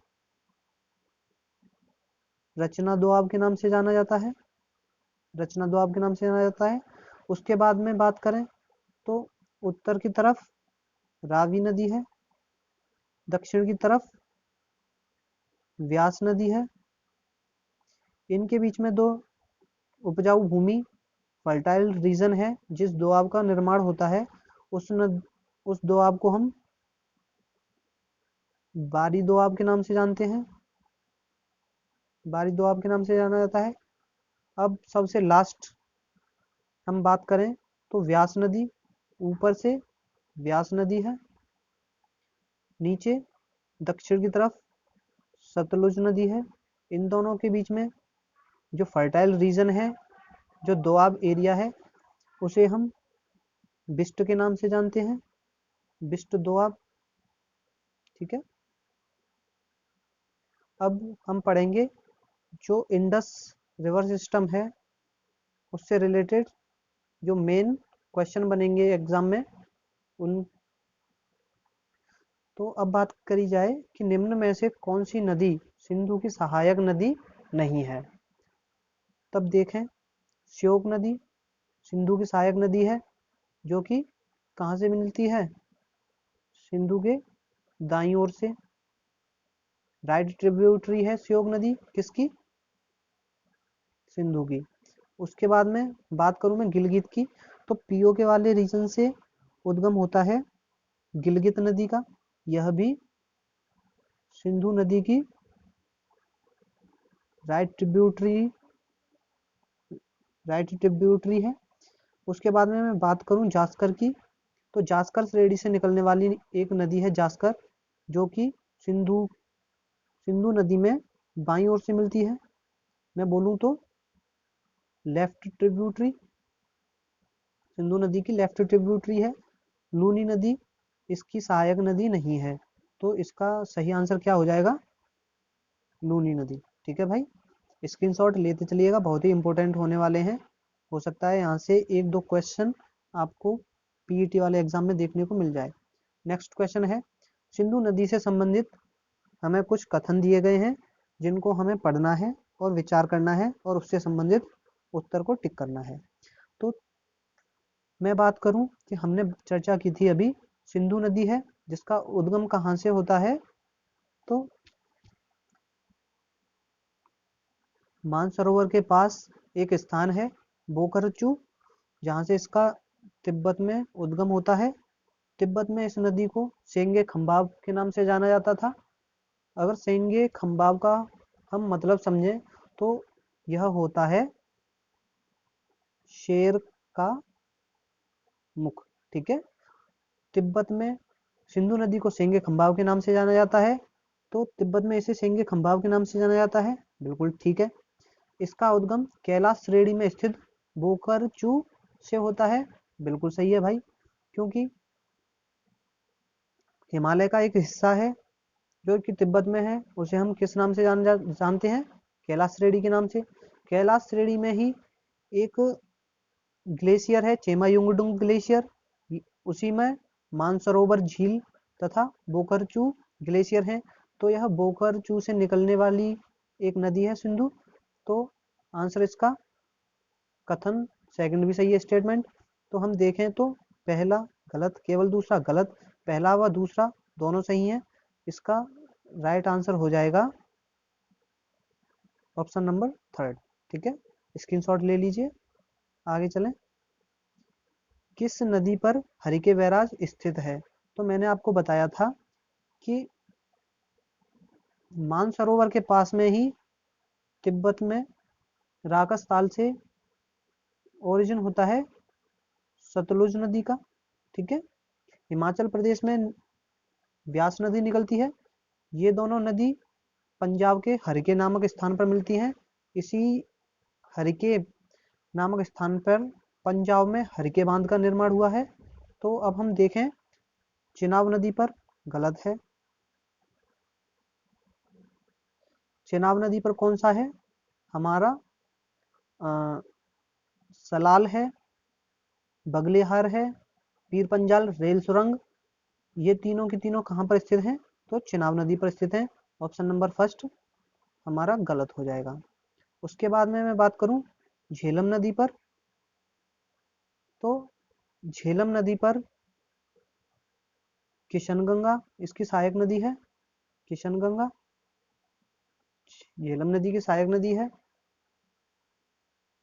रचना दोआब के नाम से जाना जाता है, रचना दोआब के नाम से जाना जाता है। उसके बाद में बात करें तो उत्तर की तरफ रावी नदी है, दक्षिण की तरफ व्यास नदी है, इनके बीच में दो उपजाऊ भूमि, फर्टाइल रीजन है, जिस दोआब का निर्माण होता है, उस दोआब को हम बारी दोआब के नाम से जानते हैं, बारी दोआब के नाम से जाना जाता है। अब सबसे लास्ट हम बात करें तो व्यास नदी, ऊपर से व्यास नदी है, नीचे दक्षिण की तरफ सतलुज नदी है। इन दोनों के बीच में जो फर्टाइल रीजन है, जो दोआब एरिया है, उसे हम बिस्ट के नाम से जानते हैं, बिस्ट दोआब। ठीक है, अब हम पढ़ेंगे जो इंडस रिवर सिस्टम है, उससे रिलेटेड जो मेन क्वेश्चन बनेंगे एग्जाम में उन। तो अब बात करी जाए कि निम्न में से कौन सी नदी सिंधु की सहायक नदी नहीं है। तब देखें, श्योक नदी सिंधु की सहायक नदी है, जो कि कहाँ से मिलती है, सिंधु के दाईं ओर से, राइट ट्रिब्यूटरी है श्योक नदी, किसकी, सिंधु की। उसके बाद में बात करूं मैं गिलगित की, तो पीओके वाले रीजन से उद्गम होता है गिलगित नदी का, यह भी सिंधु नदी की राइट ट्रिब्यूटरी है। उसके बाद में मैं बात करूं जास्कर की, तो जास्कर श्रेणी से निकलने वाली एक नदी है जास्कर, जो कि सिंधु सिंधु नदी में बाईं ओर से मिलती है। मैं बोलूं तो लेफ्ट ट्रिब्यूटरी, सिंधु नदी की लेफ्ट ट्रिब्यूटरी है। लूनी नदी इसकी सहायक नदी नहीं है, तो इसका सही आंसर क्या हो जाएगा, लूनी नदी। ठीक है भाई, स्क्रीनशॉट लेते चलिएगा, बहुत ही इंपॉर्टेंट होने वाले हैं। हो सकता है यहाँ से एक दो क्वेश्चन आपको पीईटी वाले एग्जाम में देखने को मिल जाए। नेक्स्ट क्वेश्चन है, सिंधु नदी से संबंधित हमें कुछ कथन दिए गए हैं, जिनको हमें पढ़ना है और विचार करना है और उससे संबंधित उत्तर को टिक करना है। तो मैं बात करूं कि हमने चर्चा की थी अभी, सिंधु नदी है जिसका उद्गम कहाँ से होता है, तो मानसरोवर के पास एक स्थान है बोकरचू, जहाँ से इसका तिब्बत में उद्गम होता है। तिब्बत में इस नदी को सेंगे खंबाब के नाम से जाना जाता था। अगर सेंगे खंबाव का हम मतलब समझें तो यह होता है शेर का मुख। ठीक है, तिब्बत में सिंधु नदी को सेंगे खंबाव के नाम से जाना जाता है, तो तिब्बत में इसे सेंगे खंबाव के नाम से जाना जाता है। बिल्कुल ठीक है। इसका उद्गम कैलाश श्रेणी में स्थित बोकरचू से होता है। बिल्कुल सही है भाई, क्योंकि हिमालय का एक हिस्सा है जो कि तिब्बत में है, उसे हम किस नाम से जानते हैं? कैलाश श्रेणी के नाम से। कैलाश श्रेणी में ही एक ग्लेशियर है, चेमायुंगडुंग ग्लेशियर। उसी में मानसरोवर झील तथा बोकरचू ग्लेशियर है। तो यह बोकरचू से निकलने वाली एक नदी है सिंधु। तो आंसर इसका कथन सेकंड भी सही है स्टेटमेंट। तो हम देखें तो पहला गलत, केवल दूसरा गलत, पहला व दूसरा दोनों सही है। इसका राइट आंसर हो जाएगा ऑप्शन नंबर थर्ड। ठीक है, स्क्रीनशॉट ले लीजिए, आगे चलें। किस नदी पर हरिके बैराज स्थित है? तो मैंने आपको बताया था कि मानसरोवर के पास में ही तिब्बत में राकस ताल से ओरिजिन होता है सतलुज नदी का। ठीक है, हिमाचल प्रदेश में ब्यास नदी निकलती है। ये दोनों नदी पंजाब के हरिके नामक स्थान पर मिलती हैं। इसी हरिके नामक स्थान पर पंजाब में हरिके बांध का निर्माण हुआ है। तो अब हम देखें चिनाब नदी पर, गलत है। चिनाब नदी पर कौन सा है हमारा? सलाल है, बगलेहार है, पीर पंजाल रेल सुरंग। ये तीनों की तीनों कहाँ पर स्थित हैं? तो चिनाब नदी पर स्थित हैं। ऑप्शन नंबर फर्स्ट हमारा गलत हो जाएगा। उसके बाद में मैं बात करूं झेलम नदी पर, तो झेलम नदी पर किशनगंगा इसकी सहायक नदी है। किशनगंगा झेलम नदी की सहायक नदी है।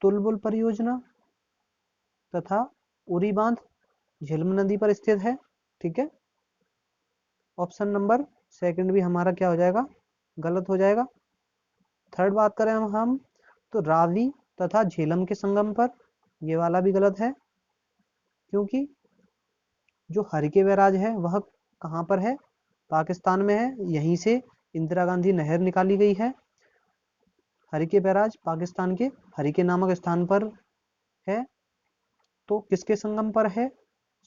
तुलबुल परियोजना तथा उरी बांध झेलम नदी पर स्थित है। ठीक है, ऑप्शन नंबर सेकंड भी हमारा क्या हो जाएगा? गलत हो जाएगा। थर्ड बात करें हम तो रावी तथा झेलम के संगम पर, ये वाला भी गलत है, क्योंकि जो हरिके बैराज है वह कहाँ पर है? पाकिस्तान में है। यहीं से इंदिरा गांधी नहर निकाली गई है। हरिके बैराज पाकिस्तान के हरिके नामक स्थान पर है। तो किसके संगम पर है?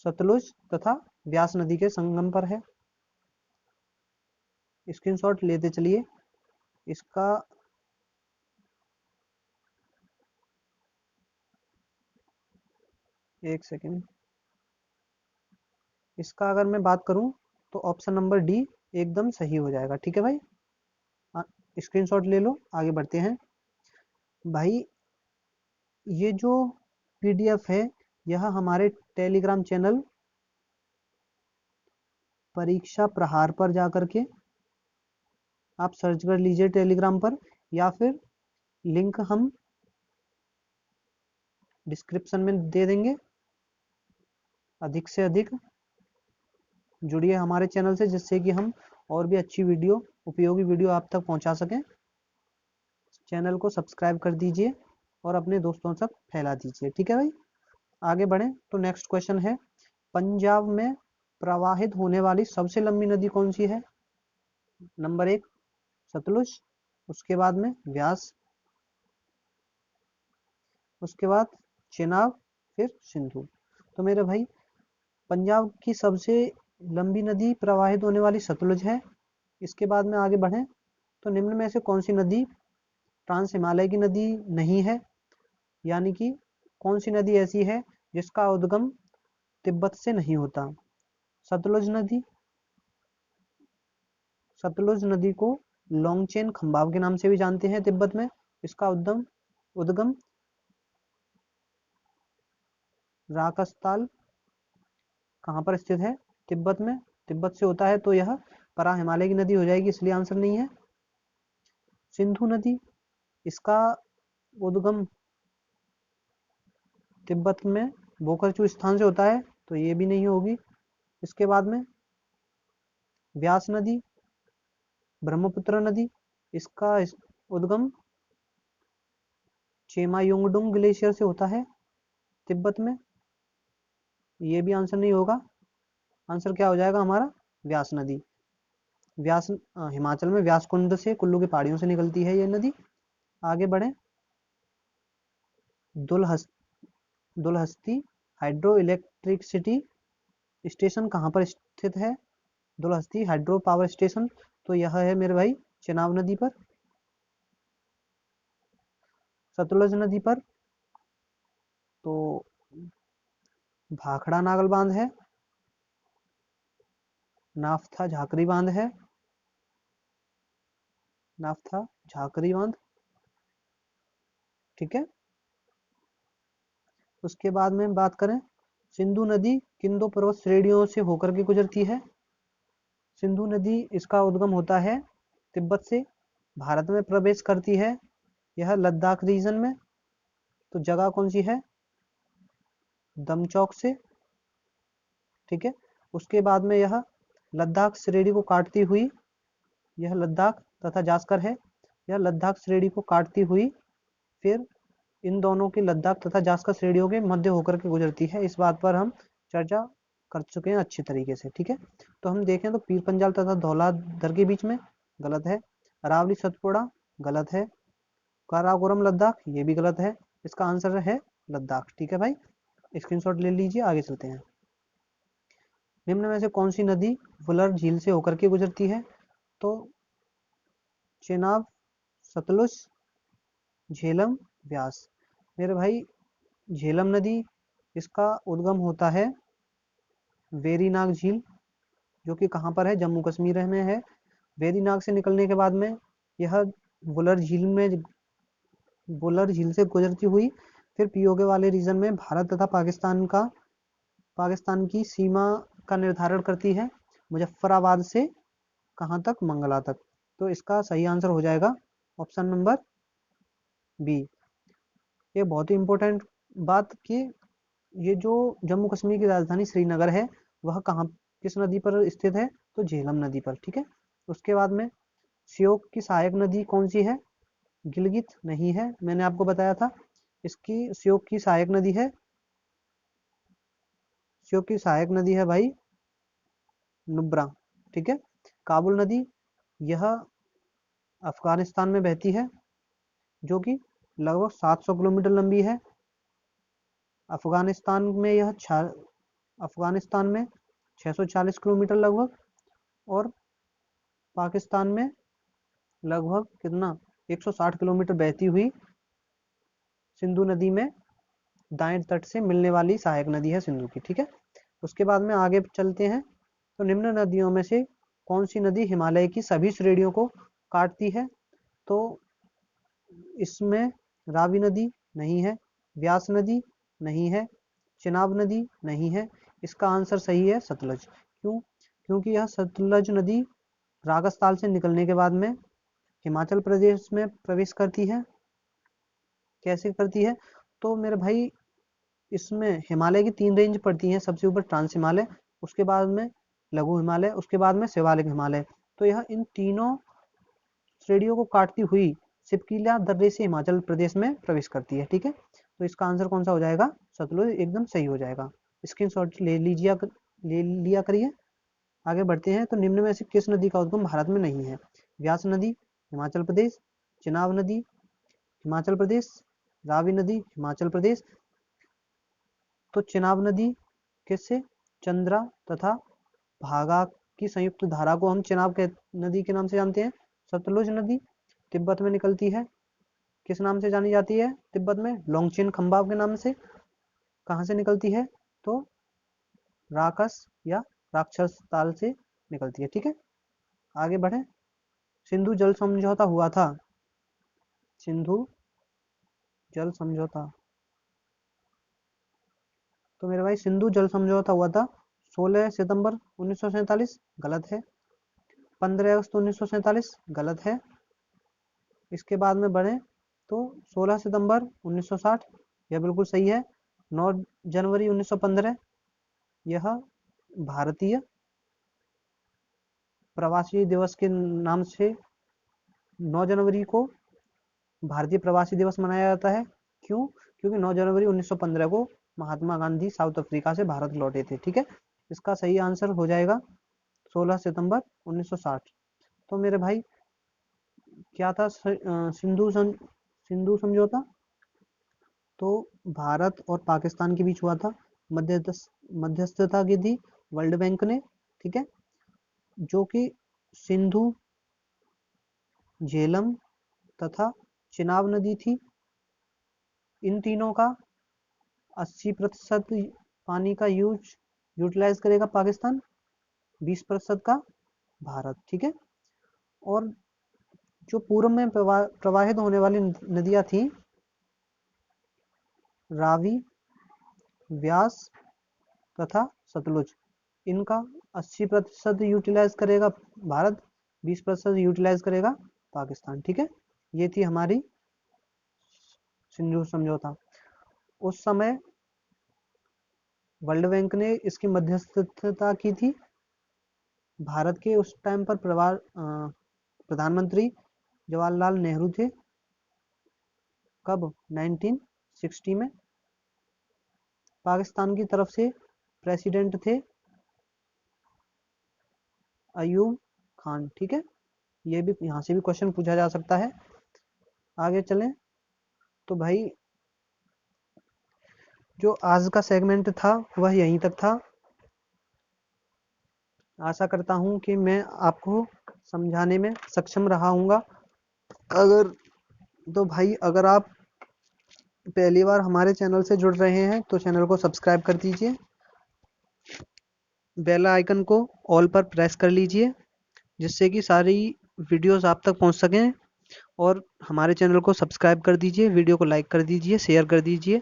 सतलुज तथा ब्यास नदी के संगम पर है। स्क्रीनशॉट लेते चलिए इसका। एक सेकेंड, इसका अगर मैं बात करूं तो ऑप्शन नंबर डी एकदम सही हो जाएगा। ठीक है भाई, स्क्रीनशॉट ले लो, आगे बढ़ते हैं। भाई ये जो पीडीएफ है यह हमारे टेलीग्राम चैनल परीक्षा प्रहार पर जाकर के आप सर्च कर लीजिए टेलीग्राम पर, या फिर लिंक हम डिस्क्रिप्शन में दे देंगे। अधिक से अधिक जुड़िए हमारे चैनल से, जिससे कि हम और भी अच्छी वीडियो, उपयोगी वीडियो आप तक पहुंचा सकें। चैनल को सब्सक्राइब कर दीजिए और अपने दोस्तों तक फैला दीजिए। ठीक है भाई, आगे बढ़ें तो नेक्स्ट क्वेश्चन है, पंजाब में प्रवाहित होने वाली सबसे लंबी नदी कौन सी है? नंबर एक सतलुज, उसके बाद में व्यास, उसके बाद चेनाब, फिर सिंधु। तो मेरे भाई पंजाब की सबसे लंबी नदी प्रवाहित होने वाली सतलुज है। इसके बाद में आगे बढ़ें तो निम्न में से कौन सी नदी ट्रांस हिमालय की नदी नहीं है? यानी कि कौन सी नदी ऐसी है जिसका उद्गम तिब्बत से नहीं होता? सतलुज नदी। सतलुज नदी को लोंगचेन खंबाव के नाम से भी जानते हैं तिब्बत में। इसका उद्गम उद्गम राकसताल कहाँ पर स्थित है? तिब्बत में। तिब्बत से होता है तो यह परा हिमालय की नदी हो जाएगी, इसलिए आंसर नहीं है। सिंधु नदी, इसका उद्गम तिब्बत में बोकरचू स्थान से होता है, तो ये भी नहीं होगी। इसके बाद में व्यास नदी, ब्रह्मपुत्र नदी, इसका उद्गम चेमायोंगडुंग ग्लेशियर से होता है तिब्बत में। ये भी आंसर नहीं होगा। आंसर क्या हो जाएगा हमारा? व्यास नदी। व्यास हिमाचल में व्यास कुंड से, कुल्लू की पहाड़ियों से निकलती है ये नदी। आगे बढ़े। दुलहस्ती हाइड्रो इलेक्ट्रिसिटी स्टेशन कहाँ पर स्थित है? दुलहस्ती हाइड्रो पावर स्टेशन, तो यह है मेरे भाई चेनाब नदी पर। सतलुज नदी पर तो भाखड़ा नागल बांध है, नाफ्था झाकरी बांध है, नाफ्था झाकरी बांध, ठीक है। उसके बाद में बात करें, सिंधु नदी किन दो पर्वत श्रेणियों से होकर के गुजरती है? सिंधु नदी, इसका उद्गम होता है तिब्बत से, भारत में प्रवेश करती है यह लद्दाख रीजन में। तो जगह कौन सी है? दमचौक से, ठीक है। उसके बाद में यह लद्दाख श्रेणी को काटती हुई, यह लद्दाख तथा जास्कर है, यह लद्दाख श्रेणी को काटती हुई फिर इन दोनों की लद्दाख तथा जास्कर श्रेणियों के मध्य होकर के गुजरती है। इस बात पर हम चर्चा कर चुके हैं अच्छी तरीके से, ठीक है। तो हम देखें तो पीर पंजाल तथा धौलाधर के बीच में, गलत है। अरावली सतपुड़ा, गलत है। काराकोरम लद्दाख, ये भी गलत है। इसका आंसर है लद्दाख, ठीक है भाई। स्क्रीनशॉट ले लीजिए, आगे चलते हैं। निम्न में से कौन सी नदी वुलर झील से होकर के गुजरती है? तो चेनाब, सतलुज, झेलम, व्यास। मेरे भाई झेलम नदी, इसका उद्गम होता है वेरीनाग झील, जो कि कहाँ पर है? जम्मू कश्मीर में है। वेरीनाग से निकलने के बाद में यह वुलर झील में, वुलर झील से गुजरती हुई फिर पीओके वाले रीजन में भारत तथा पाकिस्तान की सीमा का निर्धारण करती है, मुजफ्फराबाद से कहाँ तक? मंगला तक। तो इसका सही आंसर हो जाएगा ऑप्शन नंबर बी। ये बहुत ही इंपॉर्टेंट बात कि ये जो जम्मू कश्मीर की राजधानी श्रीनगर है, वह कहाँ, किस नदी पर स्थित है? तो झेलम नदी पर, ठीक है। उसके बाद में श्योक की सहायक नदी कौन सी है? गिलगित नहीं है, मैंने आपको बताया था। इसकी श्योक की सहायक नदी है, श्योक की सहायक नदी है भाई नुब्रा, ठीक है। काबुल नदी, यह अफगानिस्तान में बहती है, जो कि लगभग 700 किलोमीटर लंबी है। अफगानिस्तान में अफगानिस्तान में 640 किलोमीटर लगभग, और पाकिस्तान में लगभग कितना? 160 किलोमीटर बहती हुई सिंधु नदी में दाएं तट से मिलने वाली सहायक नदी है सिंधु की, ठीक है। उसके बाद में आगे चलते हैं। तो निम्न नदियों में से कौन सी नदी हिमालय की सभी श्रेणियों को काटती है? तो इसमें रावी नदी नहीं है, व्यास नदी नहीं है, चिनाब नदी नहीं है। इसका आंसर सही है सतलज। क्यों? क्योंकि यह सतलज नदी रागस्थान से निकलने के बाद में हिमाचल प्रदेश में प्रवेश करती है। कैसे करती है? तो मेरे भाई इसमें हिमालय की 3 रेंज पड़ती हैं। सबसे ऊपर ट्रांस हिमालय, उसके बाद में लघु हिमालय, उसके बाद में शिवालिक हिमालय। तो यह इन तीनों श्रेणियों को काटती हुई सिपकीला दर्रे से हिमाचल प्रदेश में प्रवेश करती है, ठीक है। तो इसका आंसर कौन सा हो जाएगा? सतलुज एकदम सही हो जाएगा। स्क्रीनशॉट ले लिया करिए। आगे बढ़ते हैं। तो निम्न में से किस नदी का उद्गम भारत में नहीं है? व्यास नदी हिमाचल प्रदेश, चिनाब नदी हिमाचल प्रदेश, रावी नदी हिमाचल प्रदेश। तो चिनाब नदी किससे? चंद्रा तथा भागा की संयुक्त धारा को हम चिनाब के नदी के नाम से जानते हैं। सतलुज नदी तिब्बत में निकलती है, किस नाम से जानी जाती है तिब्बत में? लोंगचेन खंबाब के नाम से। कहाँ से निकलती है? तो राकस या राक्षस ताल से निकलती है, ठीक है। आगे बढ़े। सिंधु जल समझौता हुआ था, सिंधु जल समझौता, तो मेरे भाई सिंधु जल समझौता हुआ था 16 सितंबर 1947, गलत है। 15 अगस्त 1947, गलत है। इसके बाद में बढ़े तो 16 सितंबर 1960, यह बिल्कुल सही है। 9 जनवरी 1915, यह भारतीय प्रवासी दिवस के नाम से 9 जनवरी को भारतीय प्रवासी दिवस मनाया जाता है। क्यों? क्योंकि 9 जनवरी 1915 को महात्मा गांधी साउथ अफ्रीका से भारत लौटे थे। ठीक है, इसका सही आंसर हो जाएगा 16 सितंबर 1960। तो मेरे भाई क्या था सिंधु समझौता? तो भारत और पाकिस्तान के बीच हुआ था। मध्यस्थता की थी वर्ल्ड बैंक ने। ठीक है, जो कि सिंधु, झेलम तथा चिनाब नदी थी। इन तीनों का 80% पानी का यूटिलाइज करेगा पाकिस्तान, 20% का भारत। ठीक है, और जो पूर्व में प्रवाहित होने वाली नदियां थी, रावी, व्यास तथा सतलुज, इनका 80% यूटिलाइज करेगा भारत, 20% यूटिलाइज करेगा पाकिस्तान। ठीक है, ये थी हमारी सिंधु समझौता। उस समय वर्ल्ड बैंक ने इसकी मध्यस्थता की थी। भारत के उस टाइम पर प्रधानमंत्री जवाहरलाल नेहरू थे। कब? 1960 में। पाकिस्तान की तरफ से प्रेसिडेंट थे अयूब खान। ठीक है, ये भी यहाँ से भी क्वेश्चन पूछा जा सकता है। आगे चलें तो भाई जो आज का सेगमेंट था वह यहीं तक था। आशा करता हूँ कि मैं आपको समझाने में सक्षम रहा हूँगा। अगर तो भाई अगर आप पहली बार हमारे चैनल से जुड़ रहे हैं तो चैनल को सब्सक्राइब कर दीजिए, बेल आइकन को ऑल पर प्रेस कर लीजिए, जिससे कि सारी वीडियोस आप तक पहुंच सकें। और हमारे चैनल को सब्सक्राइब कर दीजिए, वीडियो को लाइक कर दीजिए, शेयर कर दीजिए,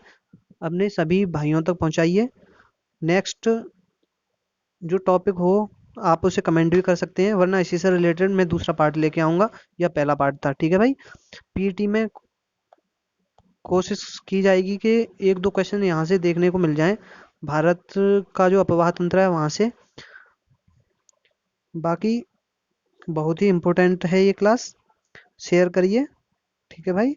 अपने सभी भाइयों तक पहुंचाइए। नेक्स्ट जो टॉपिक हो आप उसे कमेंट भी कर सकते हैं, वरना इसी से रिलेटेड मैं दूसरा पार्ट लेके आऊँगा। यह पहला पार्ट था। ठीक है भाई, पीटी में कोशिश की जाएगी कि एक दो क्वेश्चन यहाँ से देखने को मिल जाएं, भारत का जो अपवाह तंत्र है वहाँ से। बाकी बहुत ही इम्पोर्टेंट है ये क्लास, शेयर करिए। ठीक है भाई।